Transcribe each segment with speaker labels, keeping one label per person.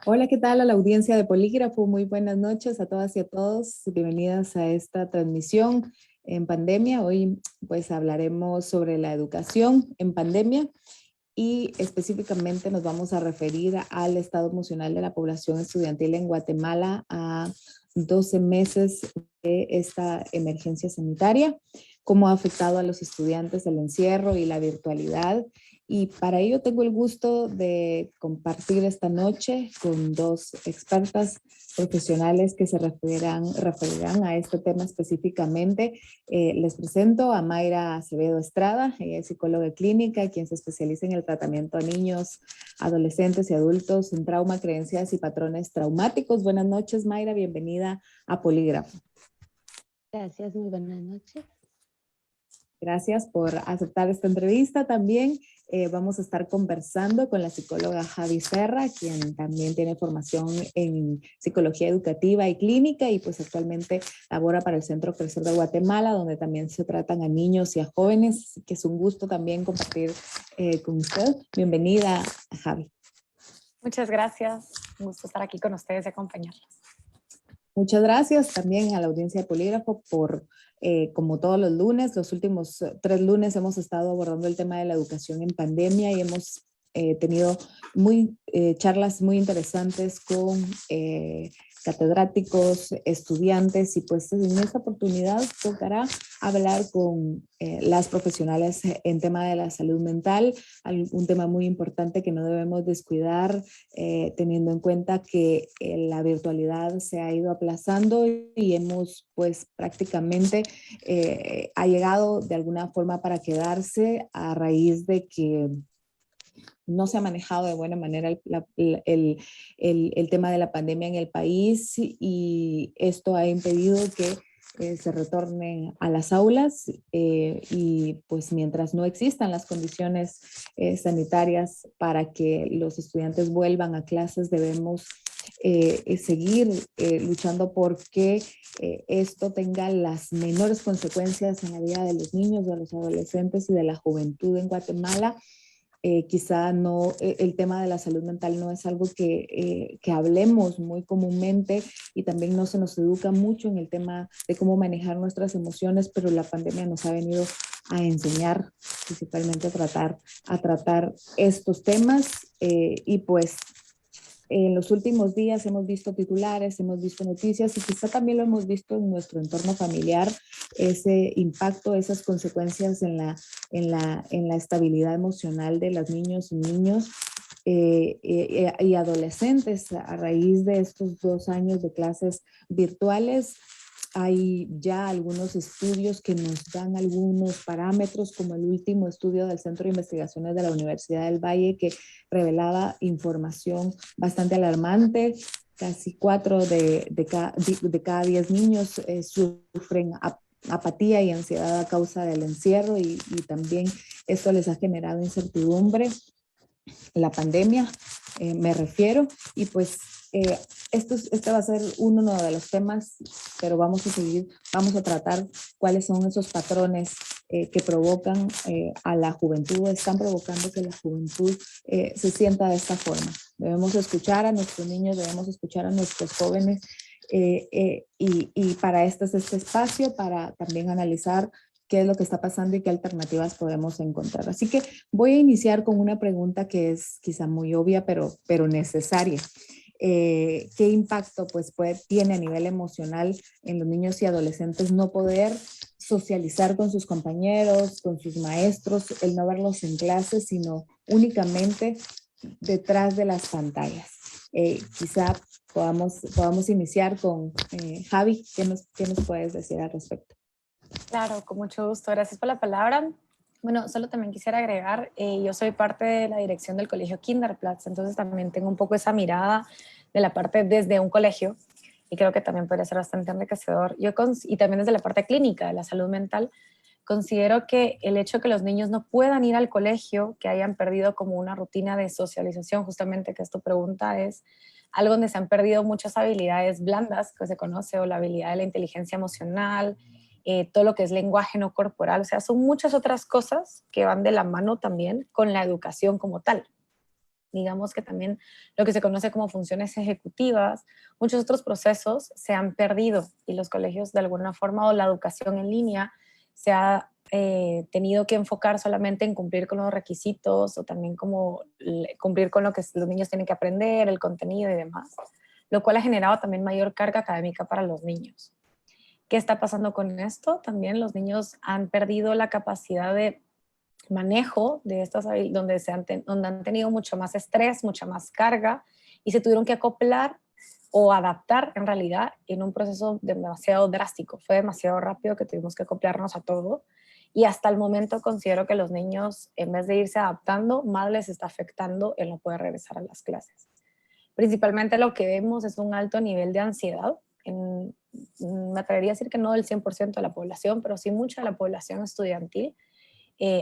Speaker 1: Hola, ¿qué tal a la audiencia de Polígrafo? Muy buenas noches a todas y a todos. Bienvenidas a esta transmisión en pandemia. Hoy pues hablaremos sobre la educación en pandemia y específicamente nos vamos a referir al estado emocional de la población estudiantil en Guatemala a 12 meses de esta emergencia sanitaria, cómo ha afectado a los estudiantes el encierro y la virtualidad. Y para ello tengo el gusto de compartir esta noche con dos expertas profesionales que se referirán a este tema específicamente. Les presento a Mayra Acevedo Estrada, ella es psicóloga clínica, quien se especializa en el tratamiento a niños, adolescentes y adultos en trauma, creencias y patrones traumáticos. Buenas noches, Mayra, bienvenida a Polígrafo.
Speaker 2: Gracias, muy buenas noches.
Speaker 1: Gracias por aceptar esta entrevista. También vamos a estar conversando con la psicóloga Javi Serra, quien también tiene formación en psicología educativa y clínica y pues actualmente labora para el Centro Crecer de Guatemala, donde también se tratan a niños y a jóvenes, así que es un gusto también compartir con usted. Bienvenida, Javi.
Speaker 3: Muchas gracias. Un gusto estar aquí con ustedes y acompañarlos.
Speaker 1: Muchas gracias también a la audiencia de Polígrafo por, como todos los lunes, los últimos 3 lunes hemos estado abordando el tema de la educación en pandemia y hemos tenido charlas muy interesantes con catedráticos, estudiantes y pues en esta oportunidad tocará hablar con las profesionales en tema de la salud mental, un tema muy importante que no debemos descuidar teniendo en cuenta que la virtualidad se ha ido aplazando y hemos pues prácticamente ha llegado de alguna forma para quedarse a raíz de que no se ha manejado de buena manera el tema de la pandemia en el país y esto ha impedido que se retornen a las aulas y pues mientras no existan las condiciones sanitarias para que los estudiantes vuelvan a clases debemos seguir luchando por que esto tenga las menores consecuencias en la vida de los niños, de los adolescentes y de la juventud en Guatemala. Quizá no, el tema de la salud mental no es algo que hablemos muy comúnmente y también no se nos educa mucho en el tema de cómo manejar nuestras emociones, pero la pandemia nos ha venido a enseñar principalmente a tratar estos temas y pues en los últimos días hemos visto titulares, hemos visto noticias y quizá también lo hemos visto en nuestro entorno familiar, ese impacto, esas consecuencias en la estabilidad emocional de los niños y niños y adolescentes a raíz de estos 2 años de clases virtuales. Hay ya algunos estudios que nos dan algunos parámetros, como el último estudio del Centro de Investigaciones de la Universidad del Valle, que revelaba información bastante alarmante. Casi 4 de cada 10 niños sufren apatía y ansiedad a causa del encierro y también esto les ha generado incertidumbre. La pandemia, me refiero, y pues este va a ser uno de los temas, pero vamos a tratar cuáles son esos patrones que provocan a la juventud, están provocando que la juventud se sienta de esta forma. Debemos escuchar a nuestros niños, debemos escuchar a nuestros jóvenes y para esto es este espacio, para también analizar qué es lo que está pasando y qué alternativas podemos encontrar. Así que voy a iniciar con una pregunta que es quizá muy obvia, pero necesaria. ¿Qué impacto pues, tiene a nivel emocional en los niños y adolescentes no poder socializar con sus compañeros, con sus maestros, el no verlos en clases, sino únicamente detrás de las pantallas? Quizá podamos iniciar con Javi. ¿Qué nos puedes decir al respecto?
Speaker 3: Claro, con mucho gusto. Gracias por la palabra. Bueno, solo también quisiera agregar, yo soy parte de la dirección del colegio Kinderplatz, entonces también tengo un poco esa mirada de la parte desde un colegio y creo que también podría ser bastante enriquecedor. Y también desde la parte clínica de la salud mental, considero que el hecho de que los niños no puedan ir al colegio, que hayan perdido como una rutina de socialización, justamente que esto pregunta es algo donde se han perdido muchas habilidades blandas que se conoce, o la habilidad de la inteligencia emocional, todo lo que es lenguaje no corporal, o sea, son muchas otras cosas que van de la mano también con la educación como tal. digamos que también lo que se conoce como funciones ejecutivas, muchos otros procesos se han perdido y los colegios de alguna forma o la educación en línea se ha tenido que enfocar solamente en cumplir con los requisitos o también como cumplir con lo que los niños tienen que aprender, el contenido y demás, lo cual ha generado también mayor carga académica para los niños. ¿Qué está pasando con esto? También los niños han perdido la capacidad de manejo de estas donde han tenido mucho más estrés, mucha más carga y se tuvieron que acoplar o adaptar en realidad en un proceso demasiado drástico. Fue demasiado rápido que tuvimos que acoplarnos a todo y hasta el momento considero que los niños, en vez de irse adaptando, más les está afectando el no poder regresar a las clases. Principalmente lo que vemos es un alto nivel de ansiedad. Me atrevería a decir que no del 100% de la población, pero sí mucha de la población estudiantil.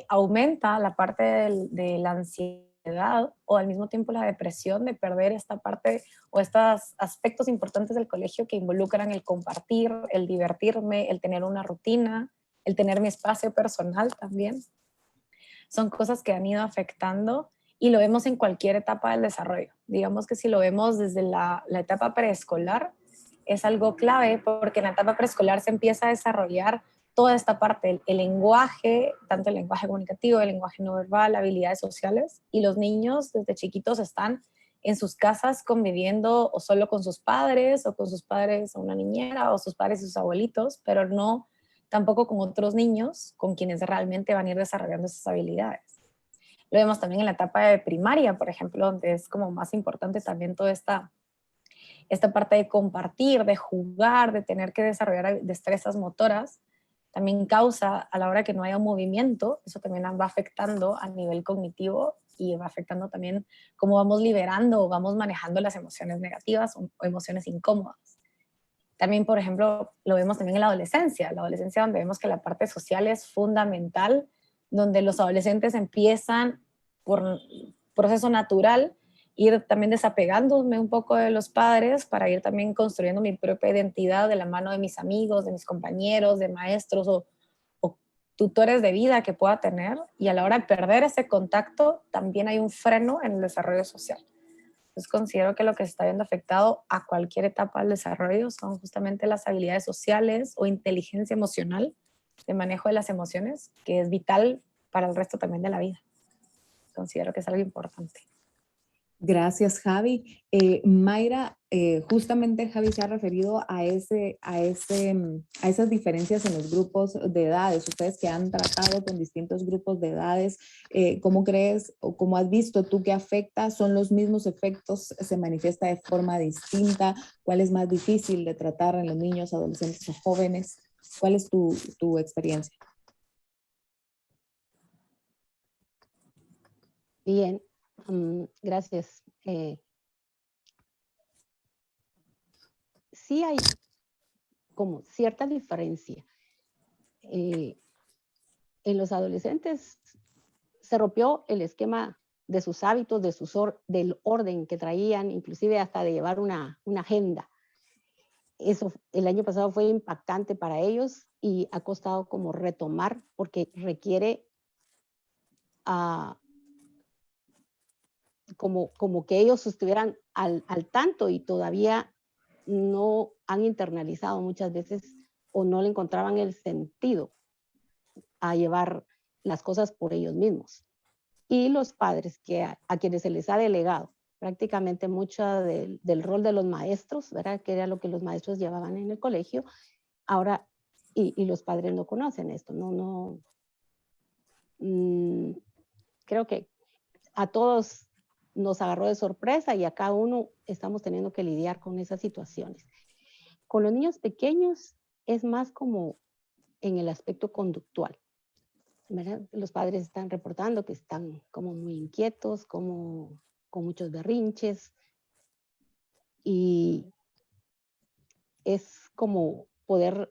Speaker 3: Aumenta la parte de la ansiedad o al mismo tiempo la depresión de perder esta parte o estos aspectos importantes del colegio que involucran el compartir, el divertirme, el tener una rutina, el tener mi espacio personal también. Son cosas que han ido afectando y lo vemos en cualquier etapa del desarrollo. Digamos que si lo vemos desde la etapa preescolar, es algo clave porque en la etapa preescolar se empieza a desarrollar toda esta parte, el lenguaje, tanto el lenguaje comunicativo, el lenguaje no verbal, habilidades sociales, y los niños desde chiquitos están en sus casas conviviendo o solo con sus padres o con sus padres o una niñera o sus padres y sus abuelitos, pero no tampoco con otros niños con quienes realmente van a ir desarrollando esas habilidades. Lo vemos también en la etapa de primaria, por ejemplo, donde es como más importante también toda esta parte de compartir, de jugar, de tener que desarrollar destrezas motoras, también causa a la hora que no haya un movimiento, eso también va afectando a nivel cognitivo y va afectando también cómo vamos liberando o vamos manejando las emociones negativas o emociones incómodas. También, por ejemplo, lo vemos también en la adolescencia donde vemos que la parte social es fundamental, donde los adolescentes empiezan por proceso natural ir también desapegándome un poco de los padres para ir también construyendo mi propia identidad de la mano de mis amigos, de mis compañeros, de maestros o tutores de vida que pueda tener, y a la hora de perder ese contacto también hay un freno en el desarrollo social. Entonces considero que lo que se está viendo afectado a cualquier etapa del desarrollo son justamente las habilidades sociales o inteligencia emocional de manejo de las emociones, que es vital para el resto también de la vida. Considero que es algo importante.
Speaker 1: Gracias, Javi. Mayra, justamente Javi se ha referido a esas diferencias en los grupos de edades. Ustedes que han tratado con distintos grupos de edades, ¿cómo crees o cómo has visto tú que afecta? ¿Son los mismos efectos? ¿Se manifiesta de forma distinta? ¿Cuál es más difícil de tratar en los niños, adolescentes o jóvenes? ¿Cuál es tu experiencia?
Speaker 2: Bien, gracias. Sí hay como cierta diferencia. En los adolescentes se rompió el esquema de sus hábitos, del orden que traían, inclusive hasta de llevar una agenda. Eso el año pasado fue impactante para ellos y ha costado como retomar porque requiere como que ellos estuvieran al tanto y todavía no han internalizado muchas veces o no le encontraban el sentido a llevar las cosas por ellos mismos. Y los padres a quienes se les ha delegado prácticamente mucho del rol de los maestros, ¿verdad? Que era lo que los maestros llevaban en el colegio, ahora, y los padres no conocen esto, creo que a todos nos agarró de sorpresa y a cada uno estamos teniendo que lidiar con esas situaciones. Con los niños pequeños es más como en el aspecto conductual, ¿verdad? Los padres están reportando que están como muy inquietos, como con muchos berrinches, y es como poder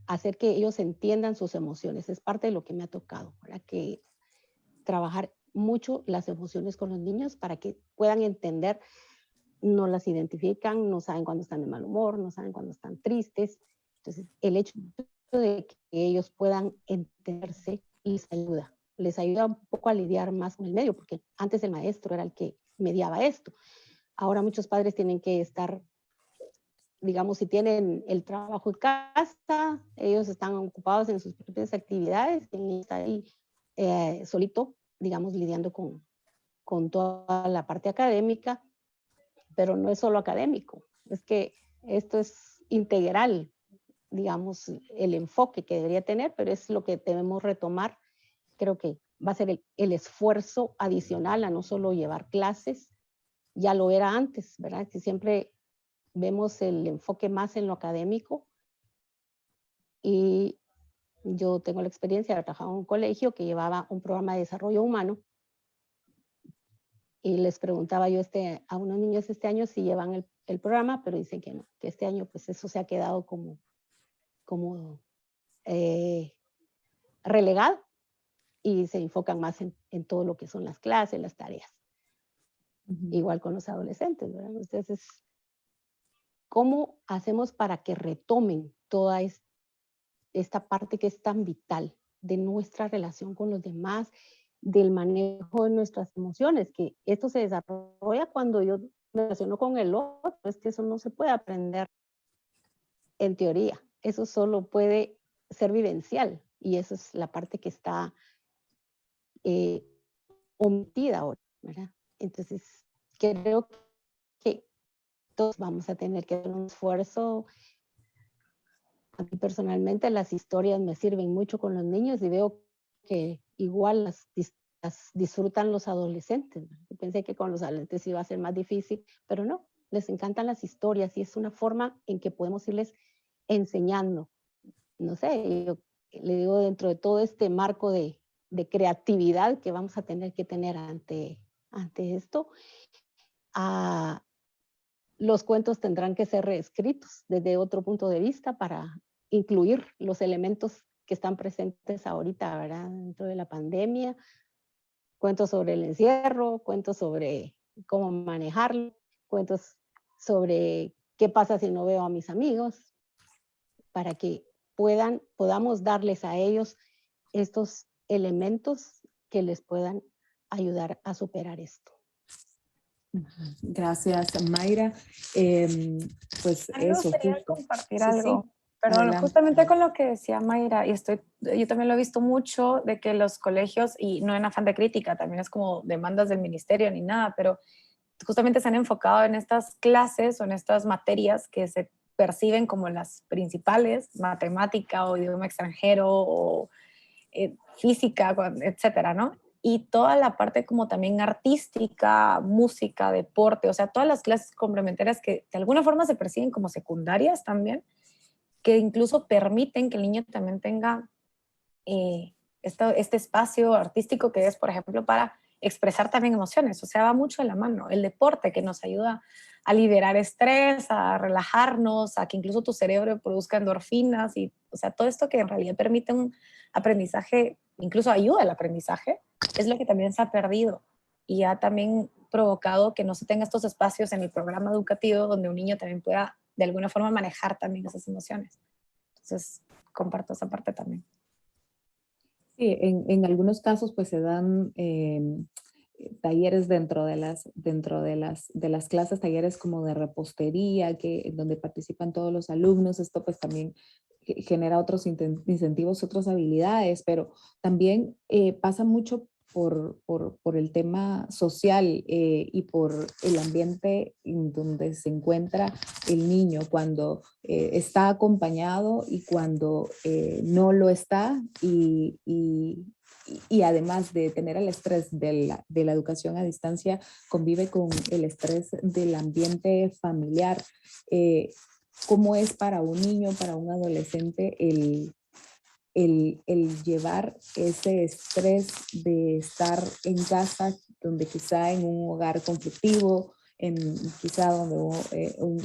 Speaker 2: hacer que ellos entiendan sus emociones. Es parte de lo que me ha tocado, ¿verdad? Que trabajar mucho las emociones con los niños para que puedan entender, no las identifican, no saben cuándo están de mal humor, no saben cuándo están tristes. Entonces, el hecho de que ellos puedan entenderse les ayuda les ayuda un poco a lidiar más con el medio, porque antes el maestro era el que mediaba esto. Ahora muchos padres tienen que estar, digamos, si tienen el trabajo en casa, ellos están ocupados en sus propias actividades, y el niño está ahí solito, digamos, lidiando con toda la parte académica, pero no es solo académico, es que esto es integral, digamos, el enfoque que debería tener, pero es lo que debemos retomar. Creo que va a ser el esfuerzo adicional a no solo llevar clases, ya lo era antes, ¿verdad? Que siempre vemos el enfoque más en lo académico, y yo tengo la experiencia de haber trabajado en un colegio que llevaba un programa de desarrollo humano, y les preguntaba yo a unos niños este año si llevan el programa, pero dicen que no, que este año pues eso se ha quedado como relegado, y se enfocan más en todo lo que son las clases, las tareas. Igual con los adolescentes, ¿verdad? Entonces, ¿cómo hacemos para que retomen toda esta parte que es tan vital de nuestra relación con los demás, del manejo de nuestras emociones? Que esto se desarrolla cuando yo me relaciono con el otro, es que eso no se puede aprender en teoría, eso solo puede ser vivencial, y esa es la parte que está omitida ahora, ¿verdad? Entonces, creo que todos vamos a tener que hacer un esfuerzo. A mí personalmente las historias me sirven mucho con los niños, y veo que igual las disfrutan los adolescentes, ¿no? Yo pensé que con los adolescentes iba a ser más difícil, pero no, les encantan las historias, y es una forma en que podemos irles enseñando. No sé, yo le digo, dentro de todo este marco de creatividad que vamos a tener que tener ante esto, los cuentos tendrán que ser reescritos desde otro punto de vista para incluir los elementos que están presentes ahorita, ¿verdad? Dentro de la pandemia, cuentos sobre el encierro, cuentos sobre cómo manejarlo, cuentos sobre qué pasa si no veo a mis amigos, para que podamos darles a ellos estos elementos que les puedan ayudar a superar esto.
Speaker 1: Gracias, Mayra. Pues
Speaker 3: A mí me
Speaker 1: eso,
Speaker 3: gustaría
Speaker 1: justo.
Speaker 3: compartir
Speaker 1: Sí,
Speaker 3: algo.
Speaker 1: sí,
Speaker 3: Perdón,
Speaker 1: adelante.
Speaker 3: justamente con lo que decía Mayra, yo también lo he visto mucho, de que los colegios, y no en afán de crítica, también es como demandas del ministerio ni nada, pero justamente se han enfocado en estas clases o en estas materias que se perciben como las principales, matemática o idioma extranjero o física, etcétera, ¿no? Y toda la parte como también artística, música, deporte, o sea, todas las clases complementarias que de alguna forma se perciben como secundarias también, que incluso permiten que el niño también tenga este espacio artístico que es, por ejemplo, para expresar también emociones. O sea, va mucho de la mano. El deporte que nos ayuda a liberar estrés, a relajarnos, a que incluso tu cerebro produzca endorfinas, y, o sea, todo esto que en realidad permite un aprendizaje, incluso ayuda al aprendizaje, es lo que también se ha perdido, y ha también provocado que no se tenga estos espacios en el programa educativo donde un niño también pueda de alguna forma manejar también esas emociones. Entonces, comparto esa parte también.
Speaker 1: Sí, en algunos casos pues se dan talleres dentro de las clases, talleres como de repostería, donde participan todos los alumnos. Esto pues también genera otros incentivos, otras habilidades, pero también pasa mucho por el tema social y por el ambiente en donde se encuentra el niño cuando está acompañado y cuando no lo está, y además de tener el estrés de la educación a distancia, convive con el estrés del ambiente familiar. ¿Cómo es para un niño, para un adolescente, el llevar ese estrés de estar en casa, donde quizá en un hogar conflictivo, quizá donde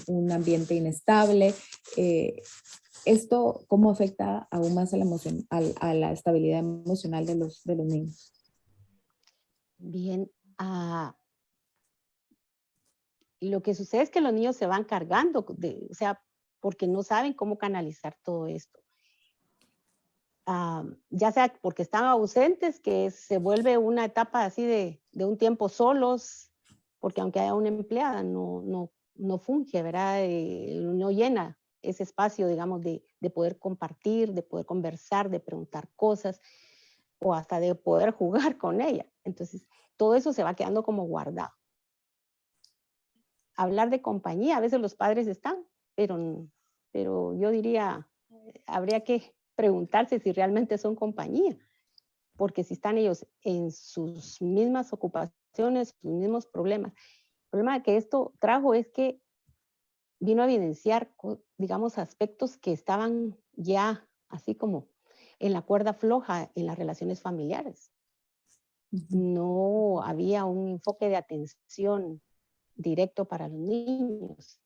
Speaker 1: un ambiente inestable? ¿Esto cómo afecta aún más a la estabilidad emocional de los niños?
Speaker 2: Bien, lo que sucede es que los niños se van cargando, o sea, porque no saben cómo canalizar todo esto. ya sea porque están ausentes, que se vuelve una etapa así de un tiempo solos, porque aunque haya una empleada, no funge, ¿verdad? No llena ese espacio, digamos, de poder compartir, de poder conversar, de preguntar cosas, o hasta de poder jugar con ella. Entonces, todo eso se va quedando como guardado. Hablar de compañía, a veces los padres están, pero yo diría, habría que preguntarse si realmente son compañía, porque si están ellos en sus mismas ocupaciones, sus mismos problemas. El problema que esto trajo es que vino a evidenciar, digamos, aspectos que estaban ya así como en la cuerda floja en las relaciones familiares. No había un enfoque de atención directo para los niños.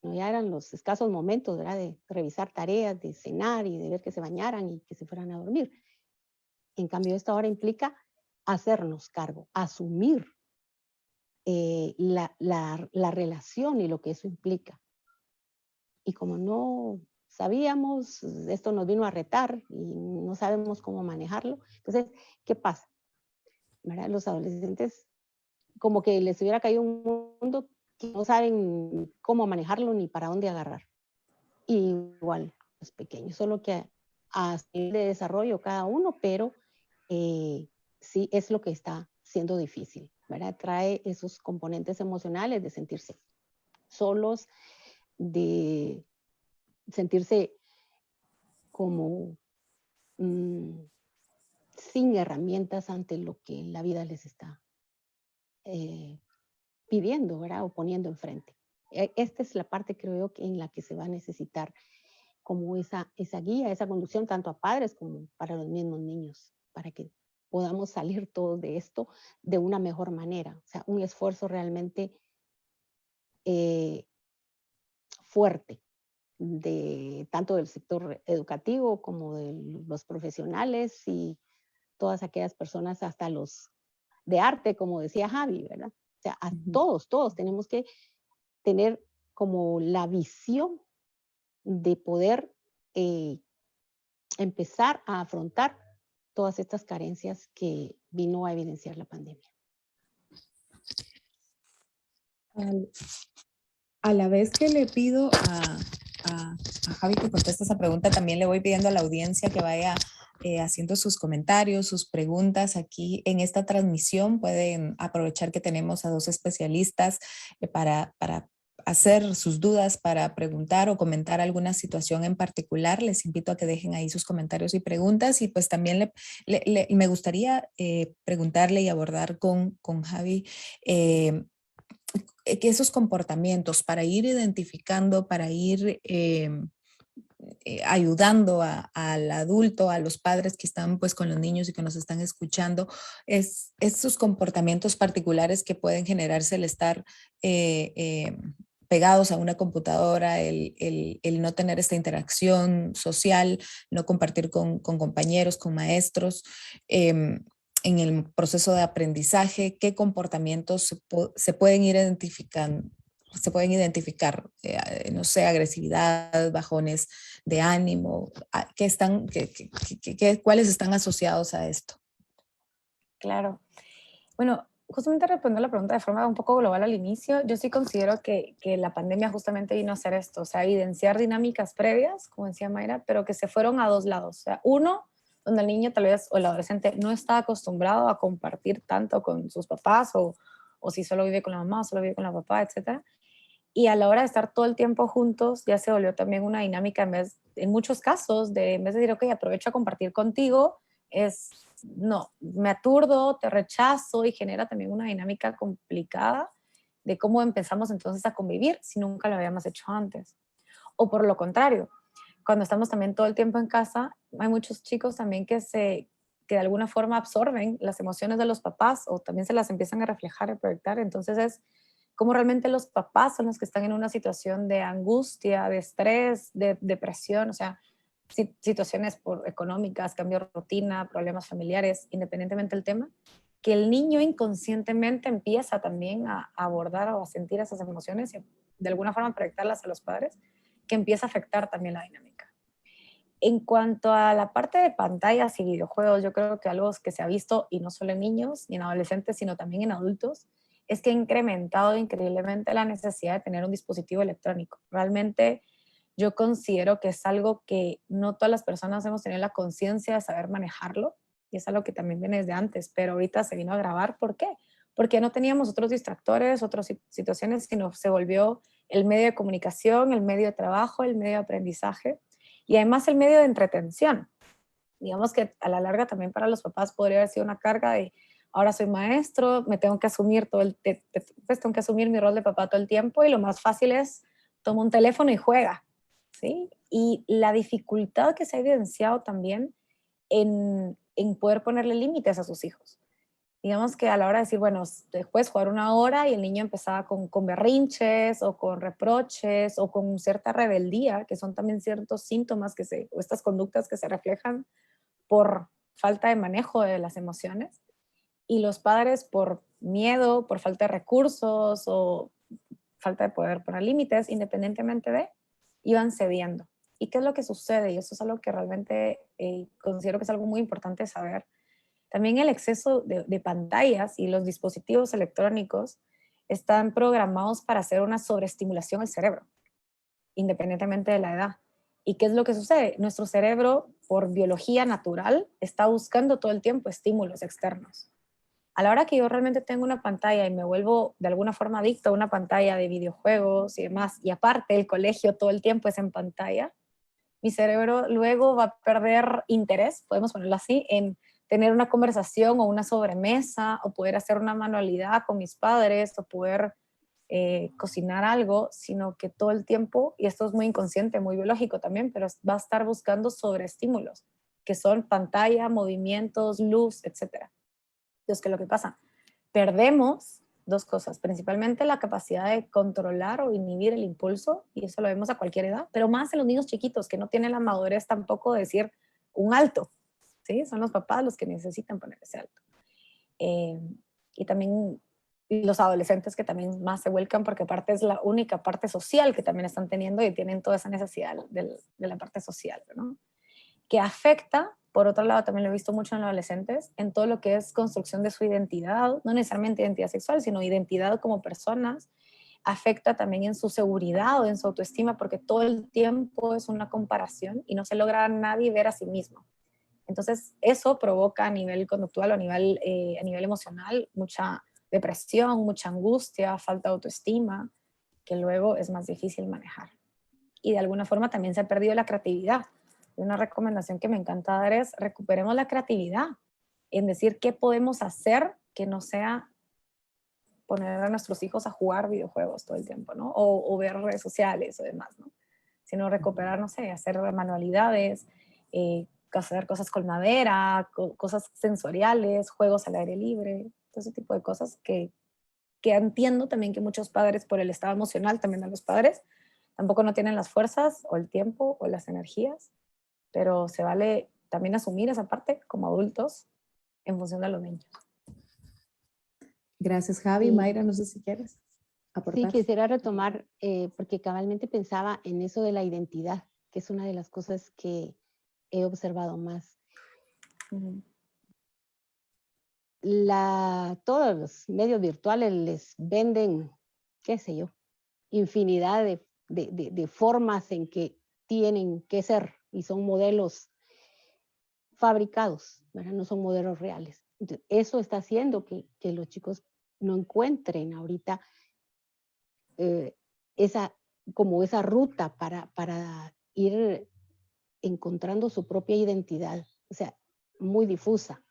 Speaker 2: No, ya eran los escasos momentos, ¿verdad? De revisar tareas, de cenar y de ver que se bañaran y que se fueran a dormir. En cambio, esto ahora implica hacernos cargo, asumir la relación y lo que eso implica. Y como no sabíamos, esto nos vino a retar y no sabemos cómo manejarlo. Entonces, ¿qué pasa? ¿Verdad? Los adolescentes como que les hubiera caído un mundo que no saben cómo manejarlo ni para dónde agarrar. Y igual los pequeños, solo que a nivel de desarrollo cada uno, pero sí es lo que está siendo difícil, ¿verdad? Trae esos componentes emocionales de sentirse solos, de sentirse como sin herramientas ante lo que la vida les está pidiendo, ¿verdad? O poniendo enfrente. Esta es la parte, creo yo, en la que se va a necesitar como esa guía, esa conducción, tanto a padres como para los mismos niños, para que podamos salir todos de esto de una mejor manera. O sea, un esfuerzo realmente fuerte, tanto del sector educativo como de los profesionales y todas aquellas personas, hasta los de arte, como decía Javi, ¿verdad? O sea, a todos tenemos que tener como la visión de poder empezar a afrontar todas estas carencias que vino a evidenciar la pandemia.
Speaker 1: A la vez que le pido a Javi que conteste esa pregunta, también le voy pidiendo a la audiencia que vaya haciendo sus comentarios, sus preguntas aquí en esta transmisión. Pueden aprovechar que tenemos a dos especialistas para hacer sus dudas, para preguntar o comentar alguna situación en particular. Les invito a que dejen ahí sus comentarios y preguntas, y pues también me gustaría preguntarle y abordar con Javi que esos comportamientos para ir identificando, para ir ayudando al adulto, a los padres que están pues con los niños y que nos están escuchando, es esos comportamientos particulares que pueden generarse el estar pegados a una computadora, el no tener esta interacción social, no compartir con compañeros, con maestros. En el proceso de aprendizaje, qué comportamientos se pueden ir identificando, no sé, agresividad, bajones de ánimo, ¿cuáles están asociados a esto?
Speaker 3: Claro. Bueno, justamente respondiendo a la pregunta de forma un poco global al inicio, yo sí considero que la pandemia justamente vino a hacer esto, o sea, evidenciar dinámicas previas, como decía Mayra, pero que se fueron a dos lados. O sea, uno, donde el niño tal vez o el adolescente no está acostumbrado a compartir tanto con sus papás o si solo vive con la mamá o solo vive con la papá, etc. Y a la hora de estar todo el tiempo juntos, ya se volvió también una dinámica en muchos casos, en vez de decir, ok, aprovecho a compartir contigo, no, me aturdo, te rechazo, y genera también una dinámica complicada de cómo empezamos entonces a convivir si nunca lo habíamos hecho antes. O por lo contrario, cuando estamos también todo el tiempo en casa, hay muchos chicos también que de alguna forma absorben las emociones de los papás o también se las empiezan a reflejar y proyectar. Entonces es como realmente los papás son los que están en una situación de angustia, de estrés, de depresión, o sea, situaciones económicas, cambio de rutina, problemas familiares, independientemente del tema, que el niño inconscientemente empieza también a abordar o a sentir esas emociones y de alguna forma proyectarlas a los padres, que empieza a afectar también la dinámica. En cuanto a la parte de pantallas y videojuegos, yo creo que algo que se ha visto, y no solo en niños ni en adolescentes, sino también en adultos, es que ha incrementado increíblemente la necesidad de tener un dispositivo electrónico. Realmente yo considero que es algo que no todas las personas hemos tenido la conciencia de saber manejarlo, y es algo que también viene desde antes, pero ahorita se vino a agravar. ¿Por qué? Porque no teníamos otros distractores, otras situaciones, sino se volvió el medio de comunicación, el medio de trabajo, el medio de aprendizaje y además el medio de entretención. Digamos que a la larga también para los papás podría haber sido una carga de ahora soy maestro, me tengo que asumir pues tengo que asumir mi rol de papá todo el tiempo y lo más fácil es toma un teléfono y juega, ¿sí? Y la dificultad que se ha evidenciado también en poder ponerle límites a sus hijos. Digamos que a la hora de decir, bueno, puedes jugar una hora y el niño empezaba con berrinches o con reproches o con cierta rebeldía, que son también ciertos síntomas o estas conductas que se reflejan por falta de manejo de las emociones. Y los padres por miedo, por falta de recursos o falta de poder poner límites, independientemente de, iban cediendo. ¿Y qué es lo que sucede? Y eso es algo que realmente considero que es algo muy importante saber. También el exceso de pantallas y los dispositivos electrónicos están programados para hacer una sobreestimulación al cerebro, independientemente de la edad. ¿Y qué es lo que sucede? Nuestro cerebro, por biología natural, está buscando todo el tiempo estímulos externos. A la hora que yo realmente tengo una pantalla y me vuelvo de alguna forma adicto a una pantalla de videojuegos y demás, y aparte el colegio todo el tiempo es en pantalla, mi cerebro luego va a perder interés, podemos ponerlo así, en tener una conversación o una sobremesa o poder hacer una manualidad con mis padres o poder cocinar algo, sino que todo el tiempo, y esto es muy inconsciente, muy biológico también, pero va a estar buscando sobreestímulos, que son pantalla, movimientos, luz, etc. Entonces, ¿qué es lo que pasa? Perdemos dos cosas, principalmente la capacidad de controlar o inhibir el impulso, y eso lo vemos a cualquier edad, pero más en los niños chiquitos que no tienen la madurez tampoco de decir un alto, ¿sí? Son los papás los que necesitan poner ese alto. Y también los adolescentes que también más se vuelcan porque aparte es la única parte social que también están teniendo y tienen toda esa necesidad de la parte social, ¿no? Que afecta, por otro lado también lo he visto mucho en los adolescentes, en todo lo que es construcción de su identidad, no necesariamente identidad sexual, sino identidad como personas, afecta también en su seguridad o en su autoestima porque todo el tiempo es una comparación y no se logra a nadie ver a sí mismo. Entonces, eso provoca a nivel conductual o a nivel emocional mucha depresión, mucha angustia, falta de autoestima, que luego es más difícil manejar. Y de alguna forma también se ha perdido la creatividad. Una recomendación que me encanta dar es recuperemos la creatividad en decir qué podemos hacer que no sea poner a nuestros hijos a jugar videojuegos todo el tiempo, ¿no? O ver redes sociales o demás, ¿no? Sino recuperar, no sé, hacer manualidades, hacer cosas con madera, cosas sensoriales, juegos al aire libre, todo ese tipo de cosas que entiendo también que muchos padres, por el estado emocional también de los padres, tampoco no tienen las fuerzas o el tiempo o las energías, pero se vale también asumir esa parte como adultos en función de los niños.
Speaker 1: Gracias, Javi.
Speaker 2: Sí,
Speaker 1: Mayra, no sé si quieres
Speaker 2: sí,
Speaker 1: aportar.
Speaker 2: quisiera retomar, porque cabalmente pensaba en eso de la identidad, que es una de las cosas que he observado más. Todos los medios virtuales les venden, qué sé yo, infinidad de formas en que tienen que ser y son modelos fabricados, ¿verdad? No son modelos reales. Entonces, eso está haciendo que los chicos no encuentren ahorita eh, esa, como esa ruta para ir encontrando su propia identidad, o sea, muy difusa.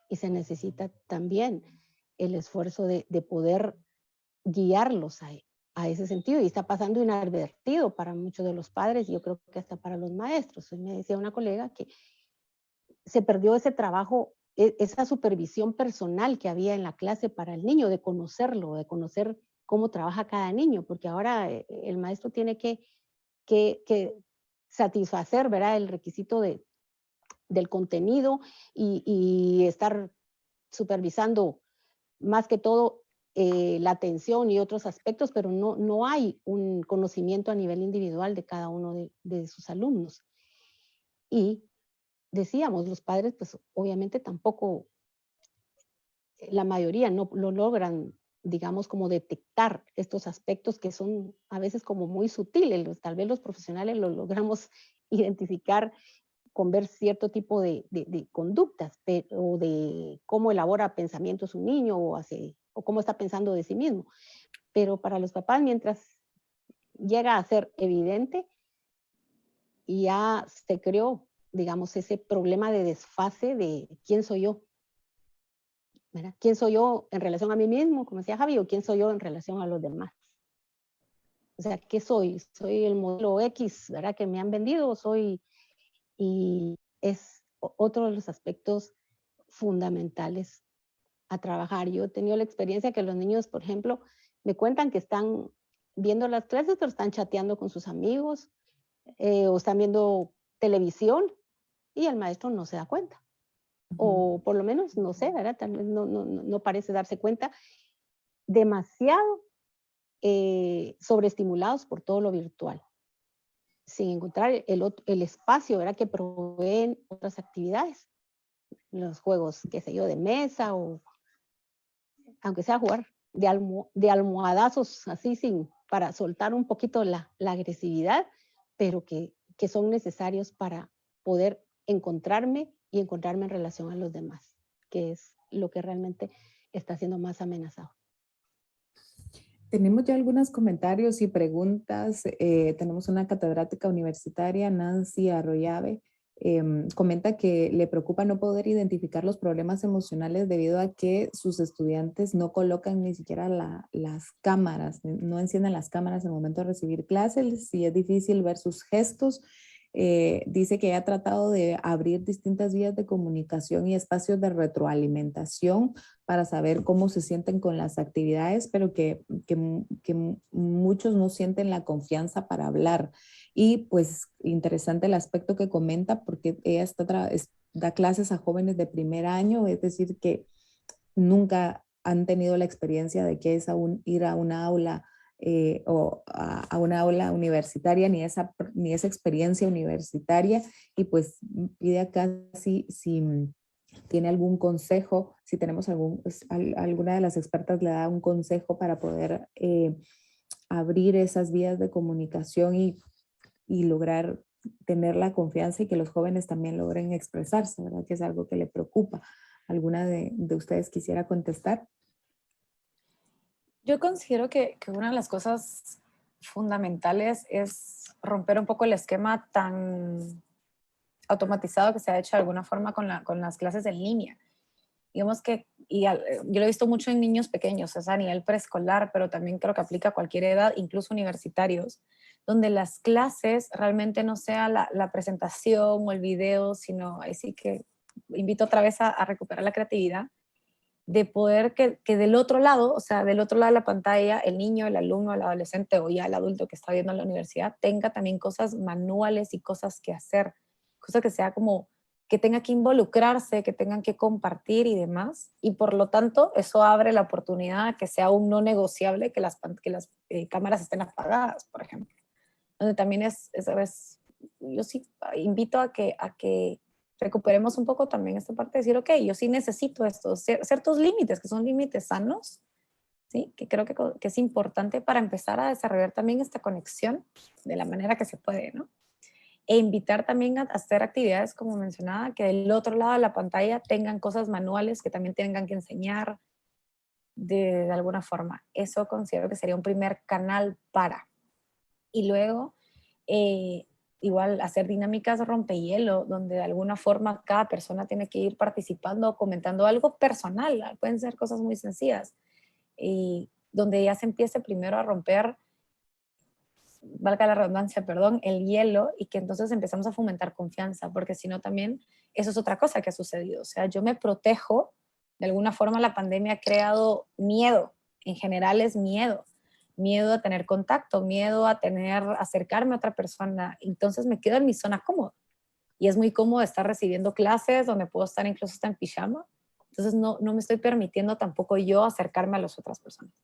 Speaker 2: Y se necesita también el esfuerzo de poder guiarlos a ese sentido. Y está pasando inadvertido para muchos de los padres, y yo creo que hasta para los maestros. Hoy me decía una colega que se perdió ese trabajo, esa supervisión personal que había en la clase para el niño, de conocerlo, de conocer cómo trabaja cada niño, porque ahora el maestro tiene que satisfacer, ¿verdad?, el requisito del contenido y estar supervisando más que todo la atención y otros aspectos, pero no hay un conocimiento a nivel individual de cada uno de sus alumnos. Y decíamos, los padres, pues obviamente tampoco, la mayoría no lo logran, digamos, como detectar estos aspectos que son a veces como muy sutiles. Tal vez los profesionales lo logramos identificar con ver cierto tipo de conductas o de cómo elabora pensamientos un niño o cómo está pensando de sí mismo. Pero para los papás, mientras llega a ser evidente, ya se creó, digamos, ese problema de desfase de quién soy yo, ¿verdad? ¿Quién soy yo en relación a mí mismo, como decía Javi, o quién soy yo en relación a los demás? O sea, ¿qué soy? ¿Soy el modelo X, ¿verdad? Que me han vendido, y es otro de los aspectos fundamentales a trabajar. Yo he tenido la experiencia que los niños, por ejemplo, me cuentan que están viendo las clases, pero están chateando con sus amigos, o están viendo televisión y el maestro no se da cuenta. O por lo menos, no sé, ¿verdad? Tal vez no parece darse cuenta. Demasiado sobreestimulados por todo lo virtual, sin encontrar el espacio, ¿verdad? Que proveen otras actividades. Los juegos, qué sé yo, de mesa o aunque sea jugar de almohadazos así para soltar un poquito la agresividad, pero que son necesarios para poder encontrarme y encontrarme en relación a los demás, que es lo que realmente está siendo más amenazado.
Speaker 1: Tenemos ya algunos comentarios y preguntas. Tenemos una catedrática universitaria, Nancy Arroyave, comenta que le preocupa no poder identificar los problemas emocionales debido a que sus estudiantes no colocan ni siquiera las cámaras, no encienden las cámaras en el momento de recibir clases y es difícil ver sus gestos. Dice que ha tratado de abrir distintas vías de comunicación y espacios de retroalimentación para saber cómo se sienten con las actividades, pero que muchos no sienten la confianza para hablar. Y pues interesante el aspecto que comenta porque ella da clases a jóvenes de primer año, es decir, que nunca han tenido la experiencia de qué es ir a una aula o a una aula universitaria, ni esa experiencia universitaria, y pues pide acá si tiene algún consejo, si tenemos alguna de las expertas le da un consejo para poder abrir esas vías de comunicación y lograr tener la confianza y que los jóvenes también logren expresarse, ¿verdad? Que es algo que le preocupa. ¿Alguna de ustedes quisiera contestar?
Speaker 3: Yo considero que una de las cosas fundamentales es romper un poco el esquema tan automatizado que se ha hecho de alguna forma con las clases en línea. Digamos que, yo lo he visto mucho en niños pequeños, o sea, a nivel preescolar, pero también creo que aplica a cualquier edad, incluso universitarios, donde las clases realmente no sea la presentación o el video, sino ahí sí que invito otra vez a recuperar la creatividad, de poder que del otro lado, o sea, del otro lado de la pantalla, el niño, el alumno, el adolescente o ya el adulto que está viendo en la universidad tenga también cosas manuales y cosas que hacer, cosas que sea como que tenga que involucrarse, que tengan que compartir y demás. Y por lo tanto, eso abre la oportunidad a que sea un no negociable que las cámaras estén apagadas, por ejemplo. Donde también yo sí invito a que recuperemos un poco también esta parte de decir, ok, yo sí necesito estos ciertos límites, que son límites sanos, ¿sí? Que creo que es importante para empezar a desarrollar también esta conexión de la manera que se puede, ¿no? E invitar también a hacer actividades, como mencionaba, que del otro lado de la pantalla tengan cosas manuales que también tengan que enseñar de alguna forma. Eso considero que sería un primer canal para. Y luego, eh, igual hacer dinámicas rompehielo, donde de alguna forma cada persona tiene que ir participando o comentando algo personal, pueden ser cosas muy sencillas, y donde ya se empiece primero a romper, valga la redundancia, perdón, el hielo, y que entonces empezamos a fomentar confianza, porque si no también, eso es otra cosa que ha sucedido, o sea, yo me protejo, de alguna forma la pandemia ha creado miedo, en general es miedo, miedo a tener contacto, miedo a acercarme a otra persona, entonces me quedo en mi zona cómoda, y es muy cómodo estar recibiendo clases donde puedo estar incluso hasta en pijama, entonces no me estoy permitiendo tampoco yo acercarme a las otras personas.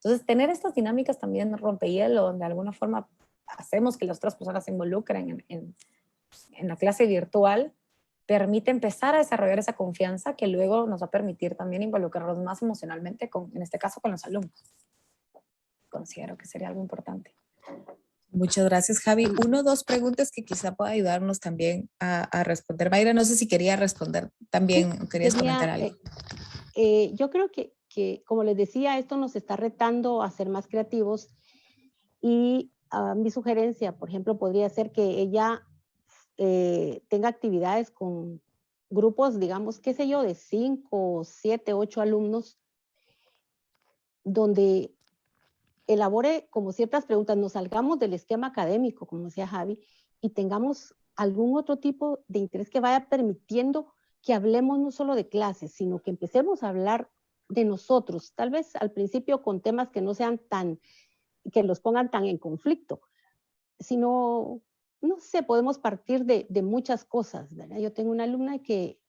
Speaker 3: Entonces, tener estas dinámicas también rompehielo, donde de alguna forma hacemos que las otras personas se involucren en la clase virtual permite empezar a desarrollar esa confianza que luego nos va a permitir también involucrarnos más emocionalmente, en este caso con los alumnos. Considero que sería algo importante.
Speaker 1: Muchas gracias, Javi. Una o dos preguntas que quizá pueda ayudarnos también a responder. Mayra, no sé si quería responder también,
Speaker 2: Sí,
Speaker 1: o querías comentar algo.
Speaker 2: Yo creo que, como les decía, esto nos está retando a ser más creativos y mi sugerencia, por ejemplo, podría ser que ella tenga actividades con grupos, digamos, qué sé yo, de 5, 7, 8 alumnos, donde elabore como ciertas preguntas, nos salgamos del esquema académico, como decía Javi, y tengamos algún otro tipo de interés que vaya permitiendo que hablemos no solo de clases, sino que empecemos a hablar de nosotros, tal vez al principio con temas que no sean tan, que los pongan tan en conflicto, sino, no sé, podemos partir de muchas cosas, ¿verdad? Yo tengo una alumna que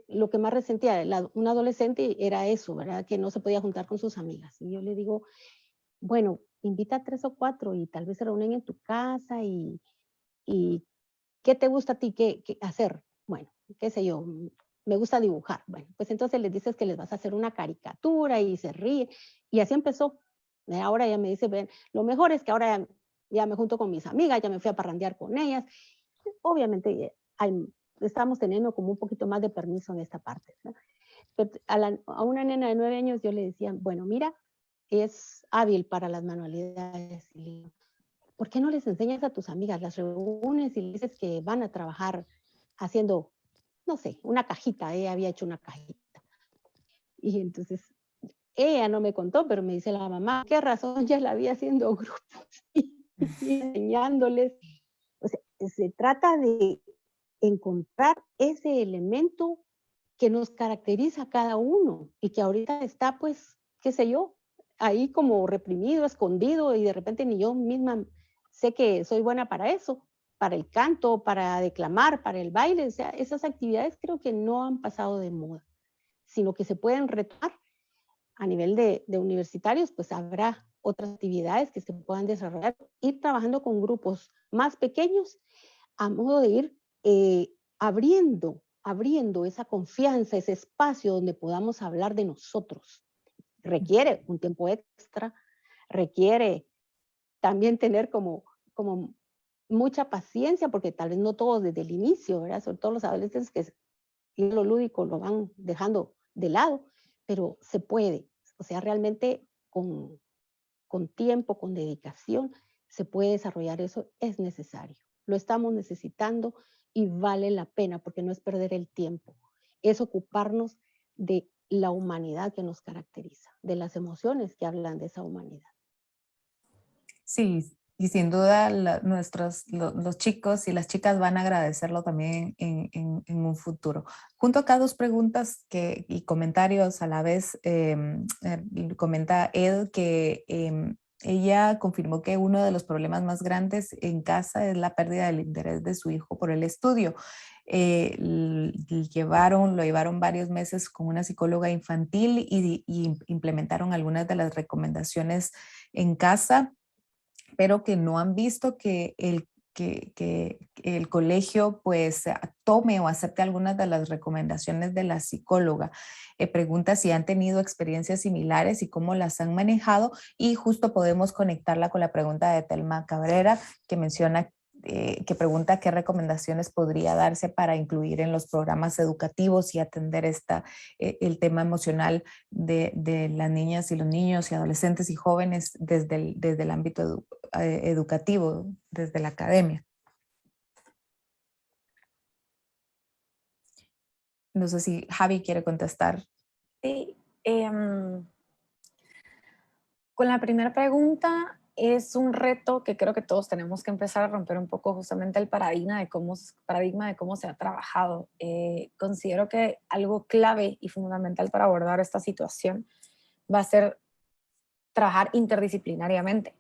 Speaker 2: lo que más resentía, una adolescente, era eso, ¿verdad? Que no se podía juntar con sus amigas. Y yo le digo, bueno, invita a 3 o 4 y tal vez se reúnen en tu casa y ¿qué te gusta a ti qué hacer? Bueno, qué sé yo, me gusta dibujar. Bueno, pues entonces les dices que les vas a hacer una caricatura y se ríe. Y así empezó. Ahora ella me dice, ven, lo mejor es que ahora ya me junto con mis amigas, ya me fui a parrandear con ellas. Obviamente estamos teniendo como un poquito más de permiso en esta parte, ¿no? Pero a una nena de 9 años yo le decía, bueno, mira, es hábil para las manualidades. Y ¿por qué no les enseñas a tus amigas? Las reúnes y les dices que van a trabajar haciendo, no sé, una cajita. Ella había hecho una cajita. Y entonces ella no me contó, pero me dice la mamá, ¿qué razón ya la había haciendo grupos y enseñándoles? O sea, se trata de encontrar ese elemento que nos caracteriza a cada uno y que ahorita está, pues, qué sé yo, ahí como reprimido, escondido y de repente ni yo misma sé que soy buena para eso, para el canto, para declamar, para el baile. O sea, esas actividades creo que no han pasado de moda, sino que se pueden retomar a nivel de universitarios, pues habrá otras actividades que se puedan desarrollar, ir trabajando con grupos más pequeños a modo de ir abriendo esa confianza, ese espacio donde podamos hablar de nosotros. Requiere un tiempo extra, requiere también tener como mucha paciencia, porque tal vez no todos desde el inicio, ¿verdad? Sobre todo los adolescentes que lo lúdico lo van dejando de lado, pero se puede. O sea, realmente con tiempo, con dedicación, se puede desarrollar eso, es necesario. Lo estamos necesitando y vale la pena porque no es perder el tiempo, es ocuparnos de la humanidad que nos caracteriza, de las emociones que hablan de esa humanidad.
Speaker 1: Sí, y sin duda los chicos y las chicas van a agradecerlo también en un futuro. Junto acá dos preguntas y comentarios a la vez. Comenta Ed que ella confirmó que uno de los problemas más grandes en casa es la pérdida del interés de su hijo por el estudio. Lo llevaron varios meses con una psicóloga infantil y implementaron algunas de las recomendaciones en casa, pero que no han visto que el colegio pues tome o acepte algunas de las recomendaciones de la psicóloga. Pregunta si han tenido experiencias similares y cómo las han manejado, y justo podemos conectarla con la pregunta de Telma Cabrera, que menciona que pregunta qué recomendaciones podría darse para incluir en los programas educativos y atender el tema emocional de las niñas y los niños y adolescentes y jóvenes desde el ámbito educativo, desde la academia. No sé si Javi quiere contestar.
Speaker 3: Sí, con la primera pregunta, es un reto que creo que todos tenemos que empezar a romper un poco justamente el paradigma de cómo se ha trabajado. Considero que algo clave y fundamental para abordar esta situación va a ser trabajar interdisciplinariamente.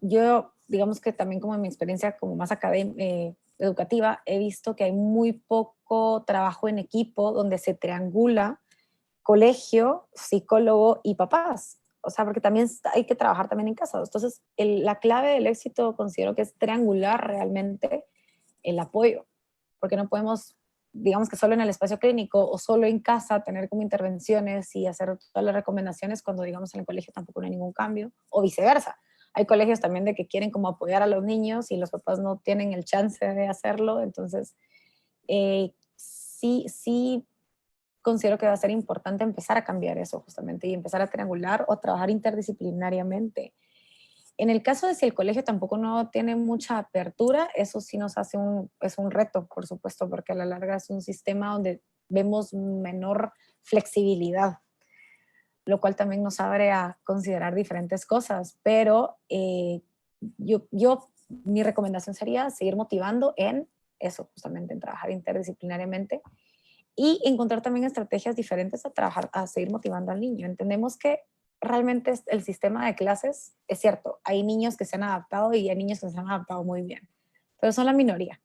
Speaker 3: Yo, digamos que también como en mi experiencia como más educativa, he visto que hay muy poco trabajo en equipo donde se triangula colegio, psicólogo y papás. O sea, porque también hay que trabajar también en casa. Entonces, la clave del éxito considero que es triangular realmente el apoyo, porque no podemos, digamos que solo en el espacio clínico o solo en casa tener como intervenciones y hacer todas las recomendaciones cuando digamos en el colegio tampoco no hay ningún cambio, o viceversa. Hay colegios también de que quieren como apoyar a los niños y los papás no tienen el chance de hacerlo, entonces sí considero que va a ser importante empezar a cambiar eso justamente y empezar a triangular o trabajar interdisciplinariamente. En el caso de si el colegio tampoco no tiene mucha apertura, eso sí nos hace es un reto, por supuesto, porque a la larga es un sistema donde vemos menor flexibilidad, lo cual también nos abre a considerar diferentes cosas, pero mi recomendación sería seguir motivando en eso, justamente en trabajar interdisciplinariamente y encontrar también estrategias diferentes a trabajar, a seguir motivando al niño. Entendemos que realmente el sistema de clases, es cierto, hay niños que se han adaptado y hay niños que se han adaptado muy bien, pero son la minoría.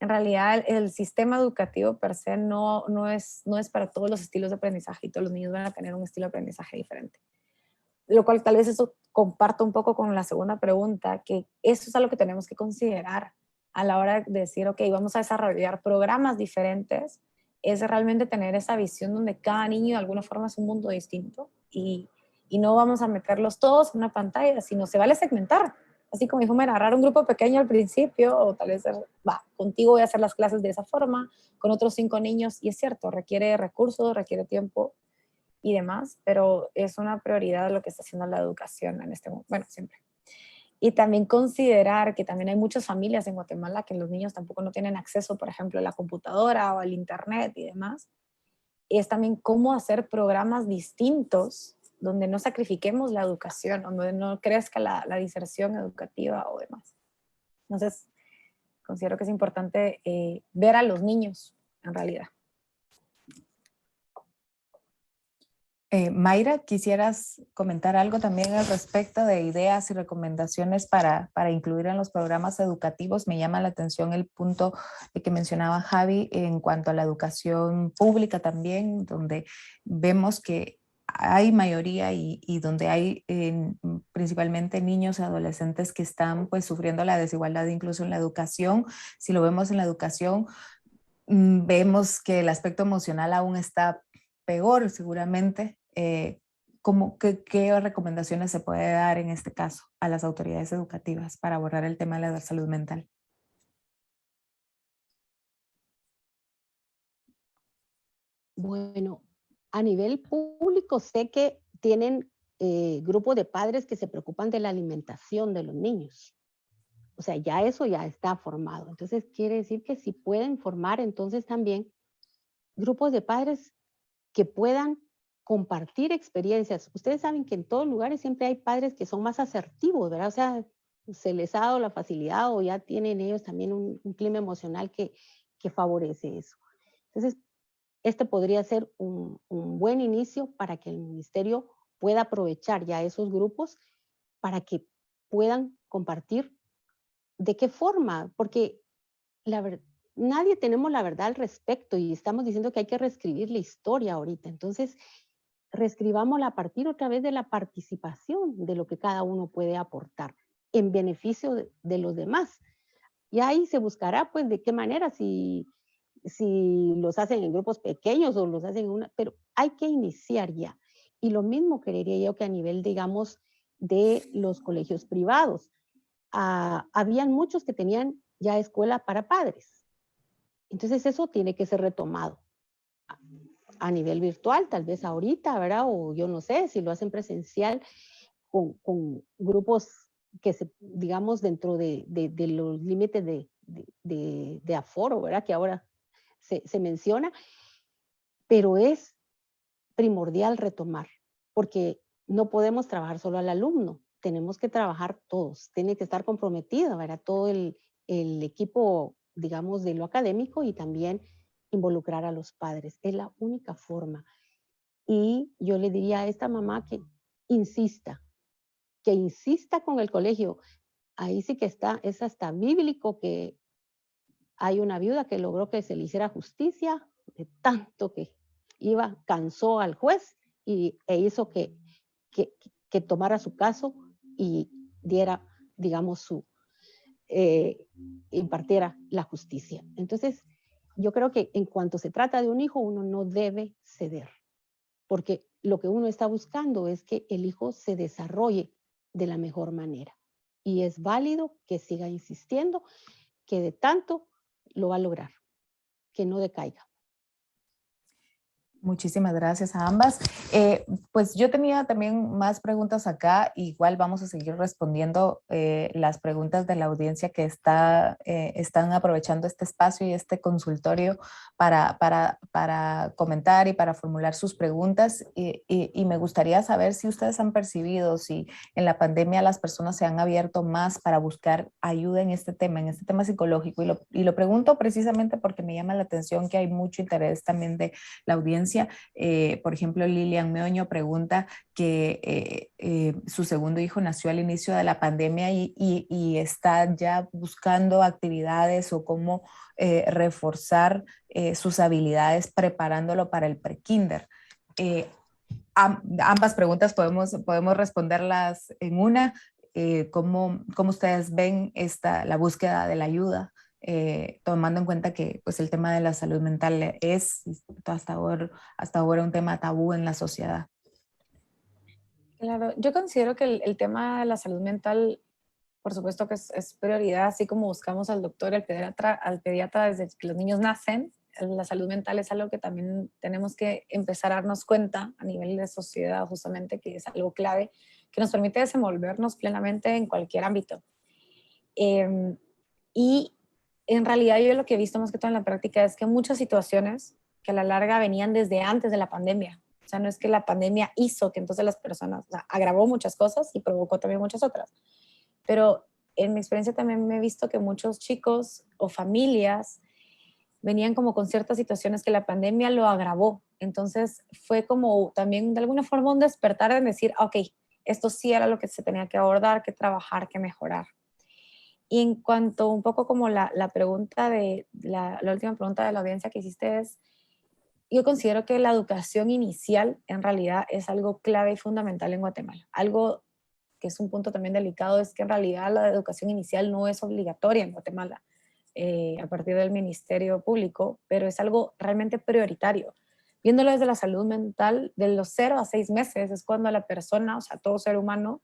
Speaker 3: En realidad, el sistema educativo per se no es para todos los estilos de aprendizaje y todos los niños van a tener un estilo de aprendizaje diferente. Lo cual tal vez eso comparto un poco con la segunda pregunta, que eso es algo que tenemos que considerar a la hora de decir, ok, vamos a desarrollar programas diferentes, es realmente tener esa visión donde cada niño de alguna forma es un mundo distinto y no vamos a meterlos todos en una pantalla, sino se vale segmentar. Así como dijo, mira, agarrar un grupo pequeño al principio, o tal vez, contigo voy a hacer las clases de esa forma, con otros 5 niños, y es cierto, requiere recursos, requiere tiempo y demás, pero es una prioridad lo que está haciendo la educación en este momento, bueno, siempre. Y también considerar que también hay muchas familias en Guatemala que los niños tampoco no tienen acceso, por ejemplo, a la computadora o al internet y demás. Y es también cómo hacer programas distintos donde no sacrifiquemos la educación, donde no crezca la diserción educativa o demás. Entonces, considero que es importante ver a los niños en realidad.
Speaker 1: Mayra, ¿quisieras comentar algo también al respecto de ideas y recomendaciones para incluir en los programas educativos? Me llama la atención el punto que mencionaba Javi en cuanto a la educación pública también, donde vemos que hay mayoría y donde hay principalmente niños y adolescentes que están pues sufriendo la desigualdad incluso en la educación. Si lo vemos en la educación, vemos que el aspecto emocional aún está peor seguramente. ¿Qué recomendaciones se puede dar en este caso a las autoridades educativas para abordar el tema de la salud mental?
Speaker 2: Bueno, a nivel público sé que tienen grupos de padres que se preocupan de la alimentación de los niños. O sea, ya eso ya está formado. Entonces, quiere decir que si pueden formar, entonces también grupos de padres que puedan compartir experiencias. Ustedes saben que en todos lugares siempre hay padres que son más asertivos, ¿verdad? O sea, se les ha dado la facilidad o ya tienen ellos también un clima emocional que favorece eso. Entonces, este podría ser un buen inicio para que el ministerio pueda aprovechar ya esos grupos para que puedan compartir de qué forma, porque nadie tenemos la verdad al respecto y estamos diciendo que hay que reescribir la historia ahorita. Entonces, reescribámosla a partir otra vez de la participación de lo que cada uno puede aportar en beneficio de los demás. Y ahí se buscará, pues, de qué manera, si los hacen en grupos pequeños o los hacen en una, pero hay que iniciar ya. Y lo mismo creería yo que a nivel, digamos, de los colegios privados. Habían muchos que tenían ya escuela para padres. Entonces eso tiene que ser retomado a nivel virtual, tal vez ahorita, ¿verdad? O yo no sé si lo hacen presencial con grupos que se, digamos, dentro de los límites de aforo, ¿verdad? Que ahora se menciona, pero es primordial retomar, porque no podemos trabajar solo al alumno, tenemos que trabajar todos, tiene que estar comprometido, ¿verdad? Todo el equipo, digamos, de lo académico y también involucrar a los padres. Es la única forma. Y yo le diría a esta mamá que insista con el colegio. Ahí sí que está, es hasta bíblico que hay una viuda que logró que se le hiciera justicia de tanto que cansó al juez e hizo que tomara su caso y diera, digamos, impartiera la justicia. Entonces, yo creo que en cuanto se trata de un hijo, uno no debe ceder, porque lo que uno está buscando es que el hijo se desarrolle de la mejor manera. Y es válido que siga insistiendo, que de tanto lo va a lograr, que no decaiga.
Speaker 1: Muchísimas gracias a ambas. Pues yo tenía también más preguntas acá. Igual vamos a seguir respondiendo las preguntas de la audiencia que están aprovechando este espacio y este consultorio para comentar y para formular sus preguntas. Y me gustaría saber si ustedes han percibido, si en la pandemia las personas se han abierto más para buscar ayuda en este tema psicológico. Y lo pregunto precisamente porque me llama la atención que hay mucho interés también de la audiencia. Por ejemplo, Lilian Meoño pregunta que su segundo hijo nació al inicio de la pandemia y está ya buscando actividades o cómo reforzar sus habilidades preparándolo para el prekinder. Ambas preguntas podemos responderlas en una. ¿Cómo ustedes ven la búsqueda de la ayuda? Tomando en cuenta que pues, el tema de la salud mental es hasta ahora un tema tabú en la sociedad.
Speaker 3: Claro, yo considero que el tema de la salud mental, por supuesto que es prioridad, así como buscamos al doctor, al pediatra desde que los niños nacen. La salud mental es algo que también tenemos que empezar a darnos cuenta a nivel de sociedad, justamente, que es algo clave, que nos permite desenvolvernos plenamente en cualquier ámbito. Y en realidad yo lo que he visto más que todo en la práctica es que muchas situaciones que a la larga venían desde antes de la pandemia. O sea, no es que la pandemia hizo que entonces las personas, o sea, agravó muchas cosas y provocó también muchas otras. Pero en mi experiencia también me he visto que muchos chicos o familias venían como con ciertas situaciones que la pandemia lo agravó. Entonces fue como también de alguna forma un despertar en decir, ok, esto sí era lo que se tenía que abordar, que trabajar, que mejorar. Y en cuanto un poco como la pregunta la última pregunta de la audiencia que hiciste es, yo considero que la educación inicial en realidad es algo clave y fundamental en Guatemala. Algo que es un punto también delicado es que en realidad la educación inicial no es obligatoria en Guatemala a partir del Ministerio Público, pero es algo realmente prioritario. Viéndolo desde la salud mental, de los 0 a 6 meses es cuando la persona, o sea, todo ser humano,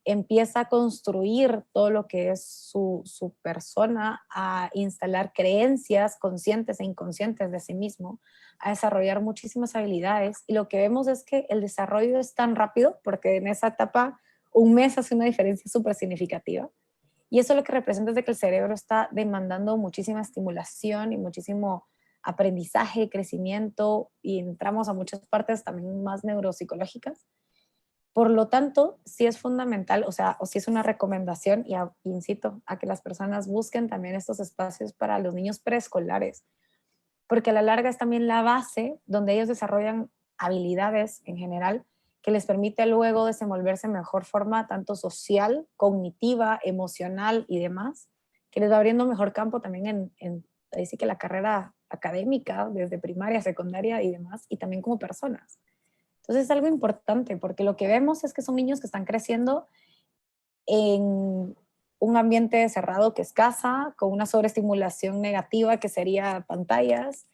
Speaker 3: empieza a construir todo lo que es su persona, a instalar creencias conscientes e inconscientes de sí mismo, a desarrollar muchísimas habilidades. Y lo que vemos es que el desarrollo es tan rápido, porque en esa etapa un mes hace una diferencia súper significativa. Y eso lo que representa es de que el cerebro está demandando muchísima estimulación y muchísimo aprendizaje, crecimiento, y entramos a muchas partes también más neuropsicológicas. Por lo tanto, sí es fundamental, o sea, o sí es una recomendación, y incito a que las personas busquen también estos espacios para los niños preescolares, porque a la larga es también la base donde ellos desarrollan habilidades en general que les permite luego desenvolverse en mejor forma, tanto social, cognitiva, emocional y demás, que les va abriendo mejor campo también ahí sí que la carrera académica, desde primaria, secundaria y demás, y también como personas. Entonces es algo importante porque lo que vemos es que son niños que están creciendo en un ambiente cerrado que es casa, con una sobreestimulación negativa que sería pantallas,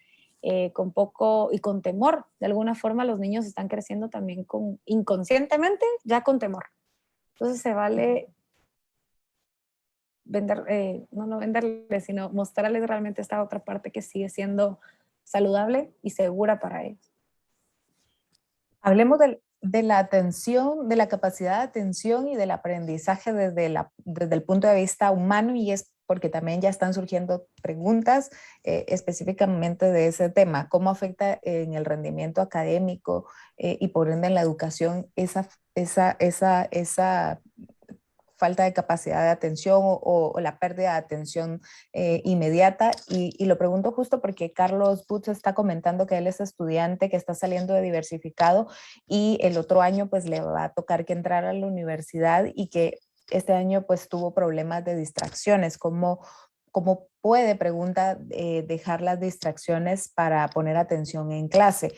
Speaker 3: con poco y con temor. De alguna forma los niños están creciendo también inconscientemente ya con temor. Entonces se vale no venderles, sino mostrarles realmente esta otra parte que sigue siendo saludable y segura para ellos.
Speaker 1: Hablemos de la atención, de la capacidad de atención y del aprendizaje desde el punto de vista humano, y es porque también ya están surgiendo preguntas específicamente de ese tema. ¿Cómo afecta en el rendimiento académico y por ende en la educación esa falta de capacidad de atención o la pérdida de atención inmediata? Y lo pregunto justo porque Carlos Butz está comentando que él es estudiante que está saliendo de diversificado y el otro año pues le va a tocar que entrar a la universidad y que este año pues tuvo problemas de distracciones. ¿Cómo puede, pregunta, dejar las distracciones para poner atención en clase?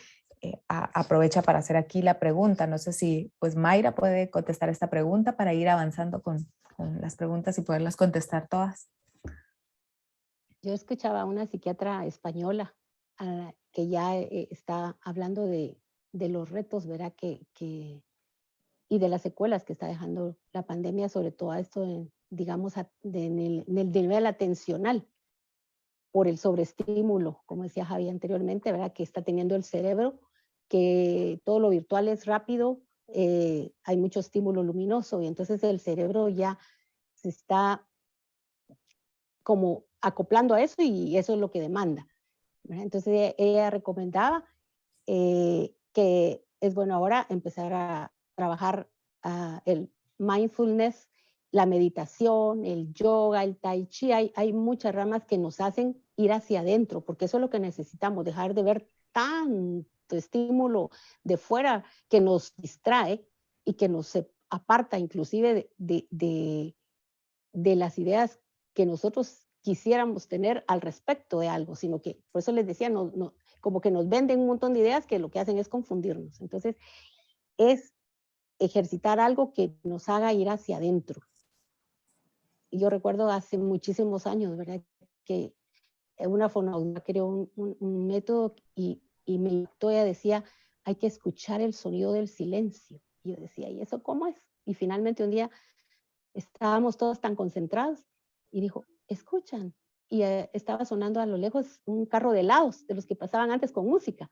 Speaker 1: Aprovecha para hacer aquí la pregunta. No sé si pues Mayra puede contestar esta pregunta para ir avanzando con las preguntas y poderlas contestar todas.
Speaker 2: Yo escuchaba a una psiquiatra española que ya está hablando de los retos, ¿verdad? Y de las secuelas que está dejando la pandemia, sobre todo esto, digamos, en el nivel atencional, por el sobreestímulo, como decía Javi anteriormente, ¿verdad? Que está teniendo el cerebro, que todo lo virtual es rápido, hay mucho estímulo luminoso y entonces el cerebro ya se está como acoplando a eso y eso es lo que demanda, ¿verdad? Entonces ella recomendaba que es bueno ahora empezar a trabajar el mindfulness, la meditación, el yoga, el tai chi. Hay muchas ramas que nos hacen ir hacia adentro, porque eso es lo que necesitamos, dejar de ver tanto estímulo de fuera que nos distrae y que nos aparta inclusive de las ideas que nosotros quisiéramos tener al respecto de algo, sino que, por eso les decía, como que nos venden un montón de ideas que lo que hacen es confundirnos. Entonces, es ejercitar algo que nos haga ir hacia adentro. Y yo recuerdo hace muchísimos años, ¿verdad? Que una fonoaudióloga creó un método y me gustó, ella decía, hay que escuchar el sonido del silencio. Y yo decía, ¿y eso cómo es? Y finalmente un día estábamos todos tan concentrados y dijo, escuchan. Y estaba sonando a lo lejos un carro de helados, de los que pasaban antes con música.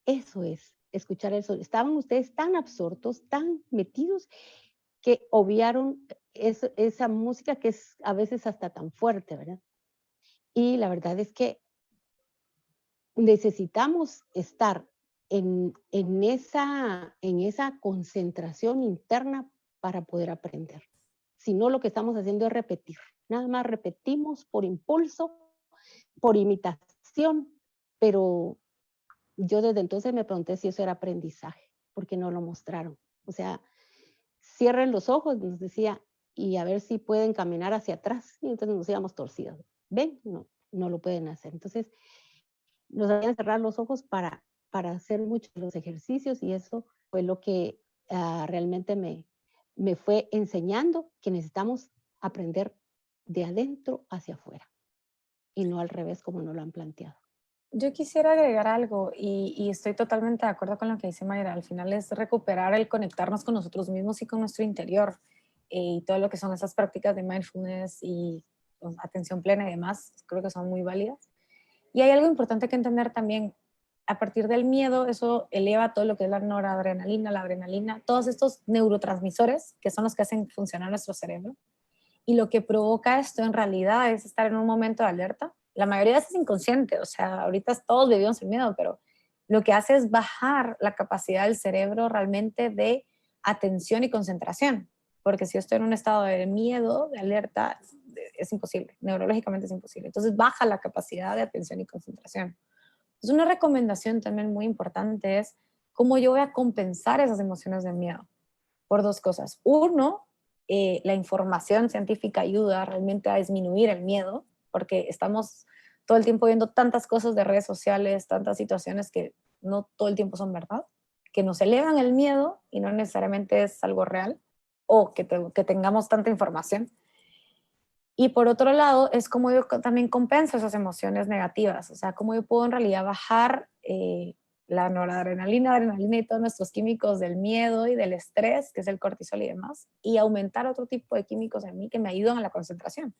Speaker 2: Eso es escuchar el sonido. Estaban ustedes tan absortos, tan metidos, que obviaron esa música que es a veces hasta tan fuerte, ¿verdad? Y la verdad es que necesitamos estar en esa concentración interna para poder aprender. Si no, lo que estamos haciendo es repetir. Nada más repetimos por impulso, por imitación, pero yo desde entonces me pregunté si eso era aprendizaje, porque no lo mostraron. O sea, cierren los ojos, nos decía, y a ver si pueden caminar hacia atrás. Y entonces nos íbamos torcidos. ¿Ven? No, no lo pueden hacer. Entonces, nos hacían cerrar los ojos para hacer muchos de los ejercicios y eso fue lo que realmente me fue enseñando que necesitamos aprender de adentro hacia afuera y no al revés como nos lo han planteado.
Speaker 3: Yo quisiera agregar algo y estoy totalmente de acuerdo con lo que dice Mayra. Al final es recuperar el conectarnos con nosotros mismos y con nuestro interior y todo lo que son esas prácticas de mindfulness y pues, atención plena y demás, creo que son muy válidas. Y hay algo importante que entender también. A partir del miedo, eso eleva todo lo que es la noradrenalina, la adrenalina, todos estos neurotransmisores que son los que hacen funcionar nuestro cerebro. Y lo que provoca esto en realidad es estar en un momento de alerta. La mayoría de veces es inconsciente, o sea, ahorita todos vivimos sin miedo, pero lo que hace es bajar la capacidad del cerebro realmente de atención y concentración. Porque si yo estoy en un estado de miedo, de alerta, es imposible, neurológicamente es imposible. Entonces baja la capacidad de atención y concentración. Entonces una recomendación también muy importante es cómo yo voy a compensar esas emociones de miedo por dos cosas. Uno, la información científica ayuda realmente a disminuir el miedo, porque estamos todo el tiempo viendo tantas cosas de redes sociales, tantas situaciones que no todo el tiempo son verdad, que nos elevan el miedo y no necesariamente es algo real, o que tengamos tanta información. Y por otro lado, es como yo también compenso esas emociones negativas, o sea, cómo yo puedo en realidad bajar la noradrenalina, adrenalina y todos nuestros químicos del miedo y del estrés, que es el cortisol y demás, y aumentar otro tipo de químicos en mí que me ayudan a la concentración.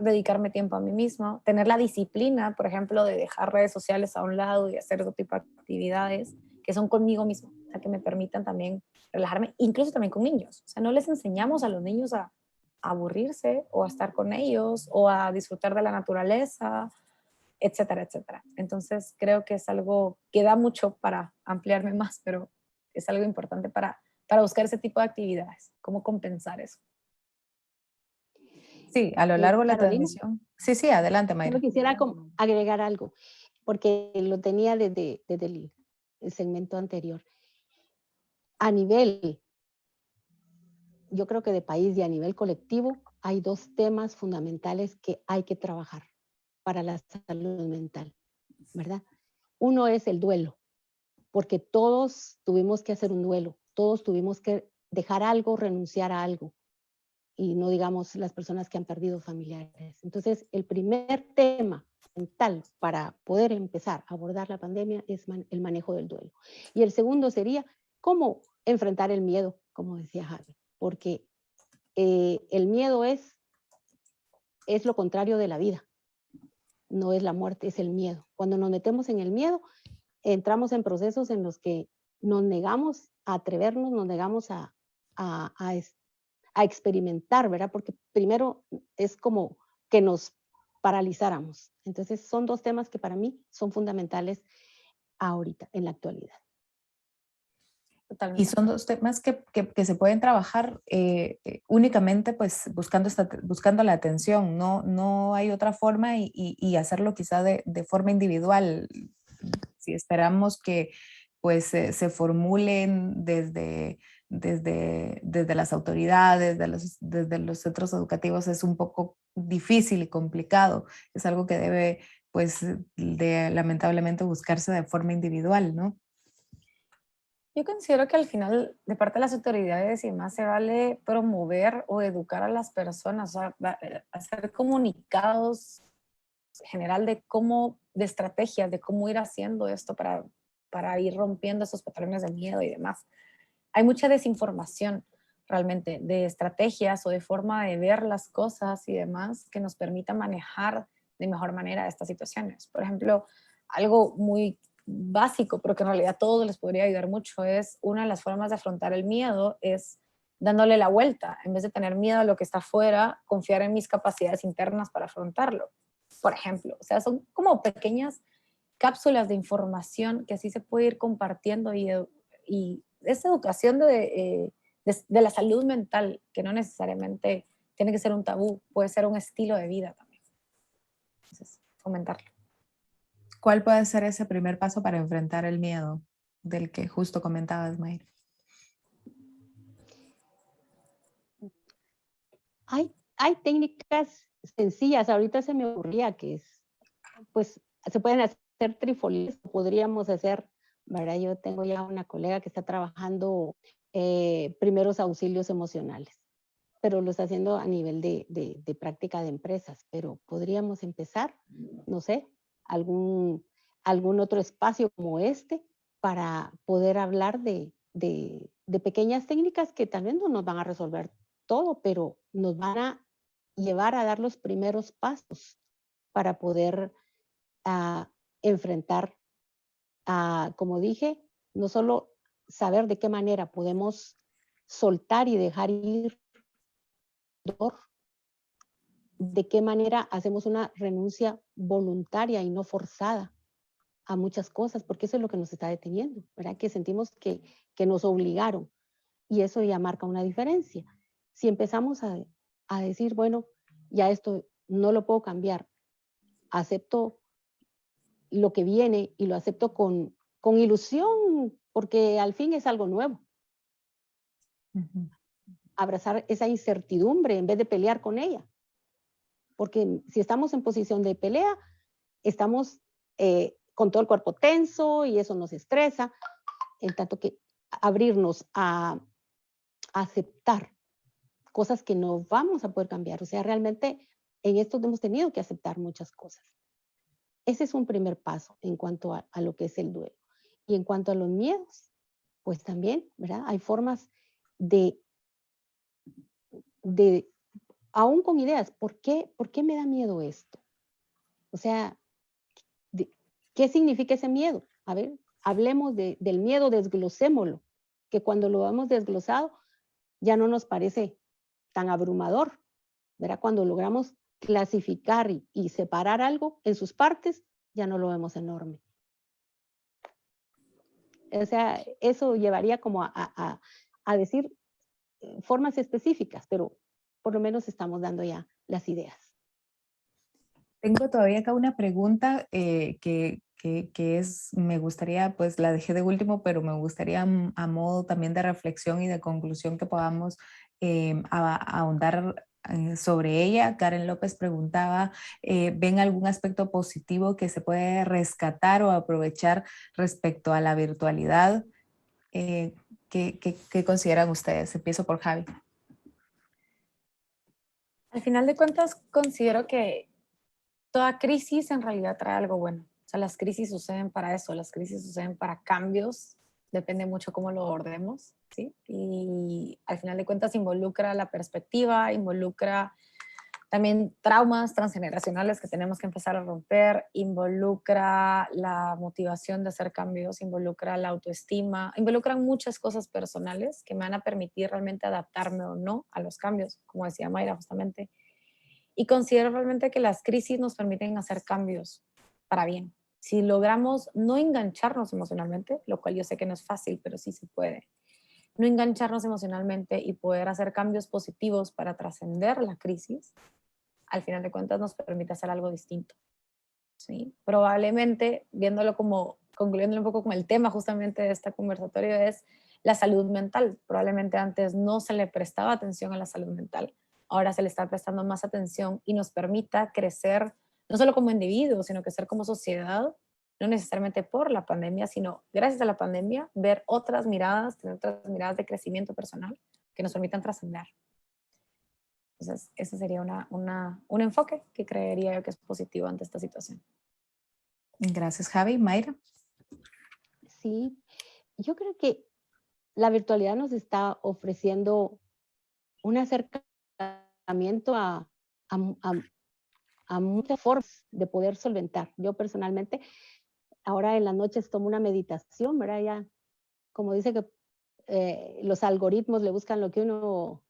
Speaker 3: Dedicarme tiempo a mí mismo, tener la disciplina, por ejemplo, de dejar redes sociales a un lado y hacer otro tipo de actividades que son conmigo mismo, o sea, que me permitan también relajarme, incluso también con niños. O sea, no les enseñamos a los niños a aburrirse o a estar con ellos o a disfrutar de la naturaleza, etcétera, etcétera. Entonces creo que es algo que da mucho para ampliarme más, pero es algo importante para buscar ese tipo de actividades, cómo compensar eso.
Speaker 1: Sí, a lo largo de la
Speaker 2: Carolina,
Speaker 1: transmisión. Sí, sí, adelante,
Speaker 2: solo
Speaker 1: Mayra.
Speaker 2: quisiera agregar algo, porque lo tenía desde el segmento anterior. A nivel, yo creo que de país y a nivel colectivo, hay dos temas fundamentales que hay que trabajar para la salud mental, ¿verdad? Uno es el duelo, porque todos tuvimos que hacer un duelo, todos tuvimos que dejar algo, renunciar a algo. y no digamos las personas que han perdido familiares. Entonces, el primer tema mental para poder empezar a abordar la pandemia es el manejo del duelo. Y el segundo sería cómo enfrentar el miedo, como decía Javi, porque el miedo es lo contrario de la vida, no es la muerte, es el miedo. Cuando nos metemos en el miedo, entramos en procesos en los que nos negamos a atrevernos, nos negamos a experimentar, ¿verdad? Porque primero es como que nos paralizáramos. Entonces son dos temas que para mí son fundamentales ahorita, en la actualidad.
Speaker 1: Y son dos temas que se pueden trabajar únicamente pues buscando la atención, no hay otra forma y hacerlo quizá de forma individual. Si esperamos que pues se formulen desde las autoridades, desde los centros educativos, es un poco difícil y complicado. Es algo que debe pues lamentablemente buscarse de forma individual, ¿no?
Speaker 3: Yo considero que al final, de parte de las autoridades y más, se vale promover o educar a las personas, o sea, hacer comunicados general de estrategias, de cómo ir haciendo esto para ir rompiendo esos patrones de miedo y demás. Hay mucha desinformación realmente de estrategias o de forma de ver las cosas y demás que nos permita manejar de mejor manera estas situaciones. Por ejemplo, algo muy básico, pero que en realidad a todos les podría ayudar mucho, es una de las formas de afrontar el miedo es dándole la vuelta. En vez de tener miedo a lo que está afuera, confiar en mis capacidades internas para afrontarlo. Por ejemplo, o sea, son como pequeñas cápsulas de información que así se puede ir compartiendo y es educación de la salud mental, que no necesariamente tiene que ser un tabú, puede ser un estilo de vida también. Entonces, fomentarlo.
Speaker 1: ¿Cuál puede ser ese primer paso para enfrentar el miedo del que justo comentabas, Mayra?
Speaker 2: Hay técnicas sencillas, ahorita se me ocurría que pues se pueden hacer trifolías, podríamos hacer, ¿verdad? Yo tengo ya una colega que está trabajando primeros auxilios emocionales, pero lo está haciendo a nivel de práctica de empresas, pero podríamos empezar, no sé, algún otro espacio como este para poder hablar de pequeñas técnicas que tal vez no nos van a resolver todo, pero nos van a llevar a dar los primeros pasos para poder enfrentar, como dije, no solo saber de qué manera podemos soltar y dejar ir, de qué manera hacemos una renuncia voluntaria y no forzada a muchas cosas, porque eso es lo que nos está deteniendo, ¿verdad? Que sentimos que nos obligaron y eso ya marca una diferencia. Si empezamos a decir, bueno, ya esto no lo puedo cambiar, acepto lo que viene y lo acepto con ilusión, porque al fin es algo nuevo.
Speaker 1: Uh-huh.
Speaker 2: Abrazar esa incertidumbre en vez de pelear con ella. Porque si estamos en posición de pelea, estamos con todo el cuerpo tenso y eso nos estresa, en tanto que abrirnos a aceptar cosas que no vamos a poder cambiar. O sea, realmente en esto hemos tenido que aceptar muchas cosas. Ese es un primer paso en cuanto a lo que es el duelo. Y en cuanto a los miedos, pues también, ¿verdad? Hay formas de aún con ideas, ¿por qué me da miedo esto? O sea, ¿qué significa ese miedo? A ver, hablemos del miedo, desglosémoslo, que cuando lo hemos desglosado ya no nos parece tan abrumador, ¿verdad? Cuando logramos clasificar y separar algo en sus partes, ya no lo vemos enorme. O sea, eso llevaría como a decir formas específicas, pero por lo menos estamos dando ya las ideas.
Speaker 1: Tengo todavía acá una pregunta que me gustaría, pues la dejé de último, pero me gustaría a modo también de reflexión y de conclusión que podamos ahondar sobre ella. Karen López preguntaba, ¿ven algún aspecto positivo que se puede rescatar o aprovechar respecto a la virtualidad? ¿Qué consideran ustedes? Empiezo por Javi.
Speaker 3: Al final de cuentas, considero que toda crisis en realidad trae algo bueno. O sea, las crisis suceden para eso, las crisis suceden para cambios, depende mucho cómo lo abordemos, ¿sí? Y al final de cuentas involucra la perspectiva, involucra también traumas transgeneracionales que tenemos que empezar a romper, involucra la motivación de hacer cambios, involucra la autoestima, involucran muchas cosas personales que me van a permitir realmente adaptarme o no a los cambios, como decía Mayra justamente. Y considero realmente que las crisis nos permiten hacer cambios para bien. Si logramos no engancharnos emocionalmente, lo cual yo sé que no es fácil, pero sí se puede, no engancharnos emocionalmente y poder hacer cambios positivos para trascender la crisis, al final de cuentas nos permite hacer algo distinto. ¿Sí? Probablemente, viéndolo como, concluyendo un poco con el tema justamente de este conversatorio, es la salud mental. Probablemente antes no se le prestaba atención a la salud mental, ahora se le está prestando más atención y nos permita crecer, no solo como individuos, sino crecer como sociedad, no necesariamente por la pandemia, sino gracias a la pandemia, ver otras miradas, tener otras miradas de crecimiento personal que nos permitan trascender. Entonces, ese sería un enfoque que creería yo que es positivo ante esta situación.
Speaker 1: Gracias, Javi. Mayra.
Speaker 2: Sí, yo creo que la virtualidad nos está ofreciendo un acercamiento a muchas formas de poder solventar. Yo personalmente, ahora en las noches tomo una meditación, ¿verdad? Ya, como dice que los algoritmos le buscan lo que uno,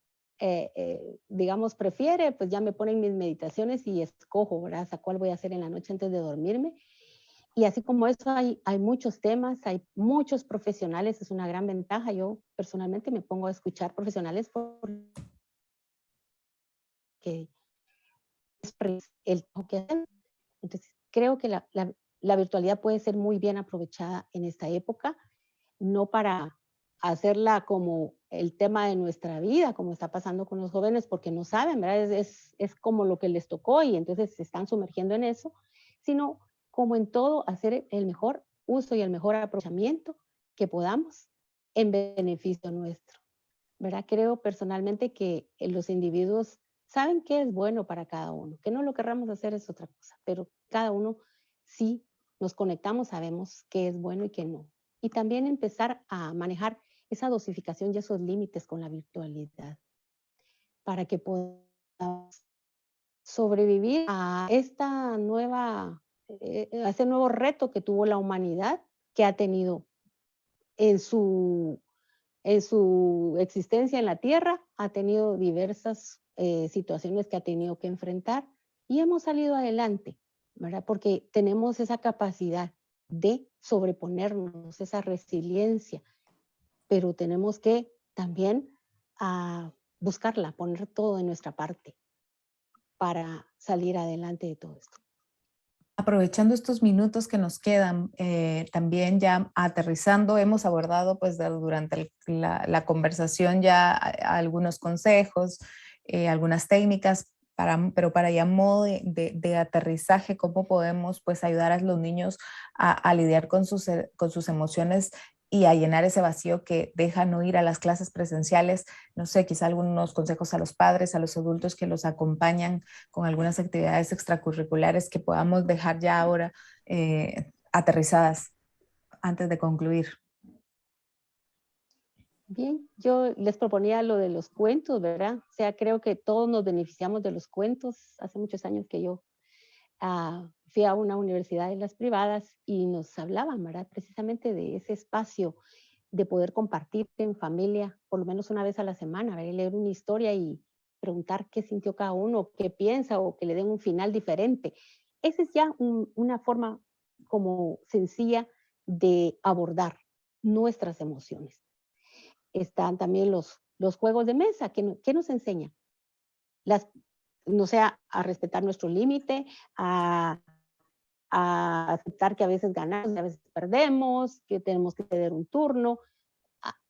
Speaker 2: digamos, prefiere, pues ya me ponen mis meditaciones y escojo, ¿verdad? A cuál voy a hacer en la noche antes de dormirme. Y así como eso, hay muchos temas, hay muchos profesionales, es una gran ventaja. Yo personalmente me pongo a escuchar profesionales porque es el que hacen. Entonces, creo que la virtualidad puede ser muy bien aprovechada en esta época, no para hacerla como el tema de nuestra vida, como está pasando con los jóvenes, porque no saben, ¿verdad? Es como lo que les tocó y entonces se están sumergiendo en eso, sino como en todo, hacer el mejor uso y el mejor aprovechamiento que podamos en beneficio nuestro, ¿verdad? Creo personalmente que los individuos saben qué es bueno para cada uno, que no lo querramos hacer es otra cosa, pero cada uno sí nos conectamos, sabemos qué es bueno y qué no. Y también empezar a manejar esa dosificación y esos límites con la virtualidad para que podamos sobrevivir a esta a este nuevo reto que tuvo la humanidad, que ha tenido en su existencia en la Tierra, ha tenido diversas situaciones que ha tenido que enfrentar y hemos salido adelante, ¿verdad? Porque tenemos esa capacidad de sobreponernos, esa resiliencia, pero tenemos que también buscarla, poner todo de nuestra parte para salir adelante de todo esto.
Speaker 1: Aprovechando estos minutos que nos quedan, también ya aterrizando, hemos abordado pues durante la conversación ya algunos consejos, algunas técnicas, pero para ya modo de aterrizaje, cómo podemos pues ayudar a los niños a lidiar con sus emociones y a llenar ese vacío que deja no ir a las clases presenciales. No sé, quizá algunos consejos a los padres, a los adultos que los acompañan con algunas actividades extracurriculares que podamos dejar ya ahora aterrizadas antes de concluir.
Speaker 2: Bien, yo les proponía lo de los cuentos, ¿verdad? O sea, creo que todos nos beneficiamos de los cuentos. Hace muchos años que yo fui a una universidad de las privadas y nos hablaban, ¿verdad? Precisamente de ese espacio de poder compartir en familia, por lo menos una vez a la semana, ¿verdad? Leer una historia y preguntar qué sintió cada uno, qué piensa o que le den un final diferente. Esa es ya una forma como sencilla de abordar nuestras emociones. Están también los juegos de mesa, que nos enseñan. No sea a respetar nuestro límite, a aceptar que a veces ganamos y a veces perdemos, que tenemos que ceder un turno.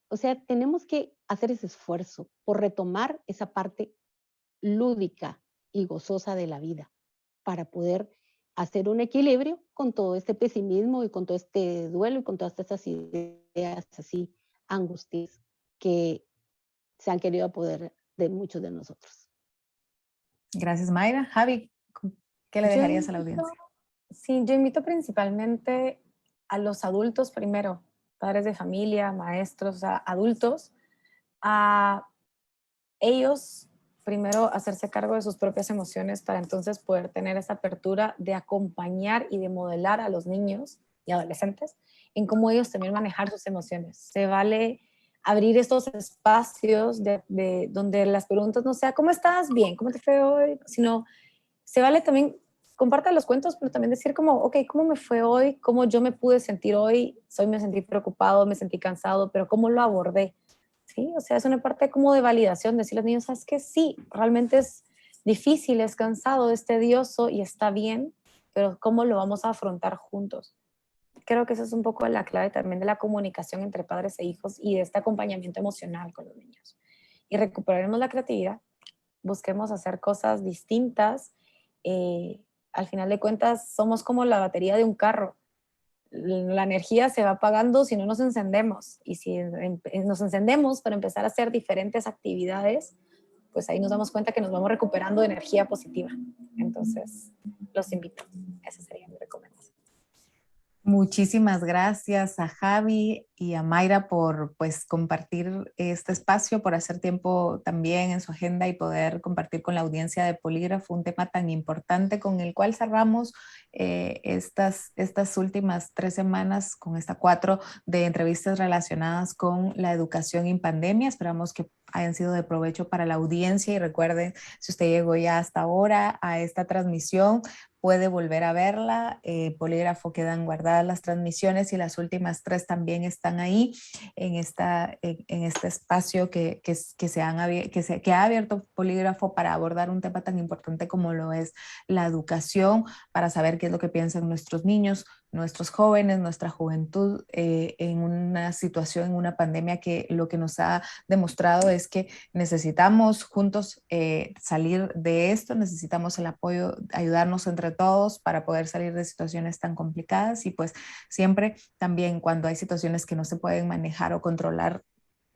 Speaker 2: O sea, tenemos que hacer ese esfuerzo por retomar esa parte lúdica y gozosa de la vida para poder hacer un equilibrio con todo este pesimismo y con todo este duelo y con todas estas ideas así angustias que se han querido apoderar de muchos de nosotros.
Speaker 1: Gracias, Mayra. Javi, ¿qué le
Speaker 3: Yo
Speaker 1: dejarías a la
Speaker 3: invito-
Speaker 1: audiencia?
Speaker 3: Sí, yo invito principalmente a los adultos primero, padres de familia, maestros, o sea, adultos, a ellos primero hacerse cargo de sus propias emociones para entonces poder tener esa apertura de acompañar y de modelar a los niños y adolescentes en cómo ellos también manejar sus emociones. Se vale abrir estos espacios donde las preguntas no sea ¿cómo estás? Bien, ¿cómo te fue hoy? Sino se vale también comparte los cuentos, pero también decir como, ok, ¿cómo me fue hoy? ¿Cómo yo me pude sentir hoy? Me sentí preocupado, me sentí cansado, pero ¿cómo lo abordé? Sí, o sea, es una parte como de validación, decir a los niños, ¿sabes qué? Sí, realmente es difícil, es cansado, es tedioso y está bien, pero ¿cómo lo vamos a afrontar juntos? Creo que esa es un poco la clave también de la comunicación entre padres e hijos y de este acompañamiento emocional con los niños. Y recuperaremos la creatividad, busquemos hacer cosas distintas. Al final de cuentas, somos como la batería de un carro. La energía se va apagando si no nos encendemos. Y si nos encendemos para empezar a hacer diferentes actividades, pues ahí nos damos cuenta que nos vamos recuperando de energía positiva. Entonces, los invito. Esa sería mi recomendación.
Speaker 1: Muchísimas gracias a Javi y a Mayra por pues compartir este espacio, por hacer tiempo también en su agenda y poder compartir con la audiencia de Polígrafo un tema tan importante con el cual cerramos estas últimas 3 semanas con esta 4 de entrevistas relacionadas con la educación en pandemia. Esperamos que hayan sido de provecho para la audiencia y recuerden, si usted llegó ya hasta ahora a esta transmisión, puede volver a verla. Polígrafo quedan guardadas las transmisiones y las últimas 3 también están ahí en este espacio que ha abierto Polígrafo para abordar un tema tan importante como lo es la educación, para saber qué es lo que piensan nuestros niños, nuestros jóvenes, nuestra juventud en una situación, en una pandemia que lo que nos ha demostrado es que necesitamos juntos salir de esto, necesitamos el apoyo, ayudarnos entre todos para poder salir de situaciones tan complicadas y pues siempre también cuando hay situaciones que no se pueden manejar o controlar,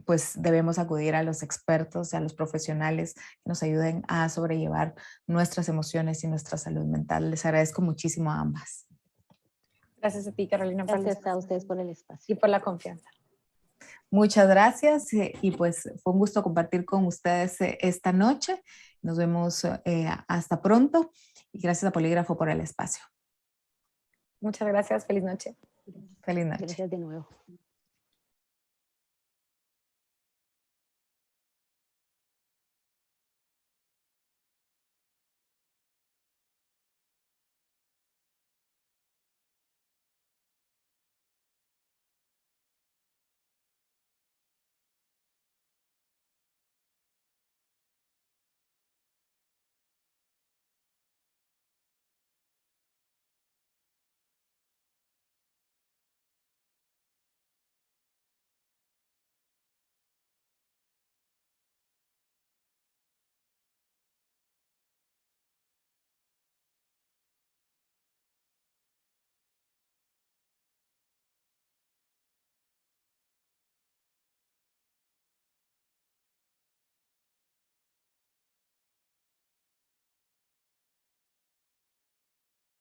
Speaker 1: pues debemos acudir a los expertos, a los profesionales que nos ayuden a sobrellevar nuestras emociones y nuestra salud mental. Les agradezco muchísimo a ambas.
Speaker 3: Gracias a ti, Carolina, por
Speaker 2: Gracias a ustedes por el espacio.
Speaker 3: y por la confianza.
Speaker 1: Muchas gracias y pues fue un gusto compartir con ustedes esta noche. Nos vemos hasta pronto y gracias a Polígrafo por el espacio.
Speaker 3: Muchas gracias. Feliz noche.
Speaker 1: Feliz noche.
Speaker 2: Gracias de nuevo.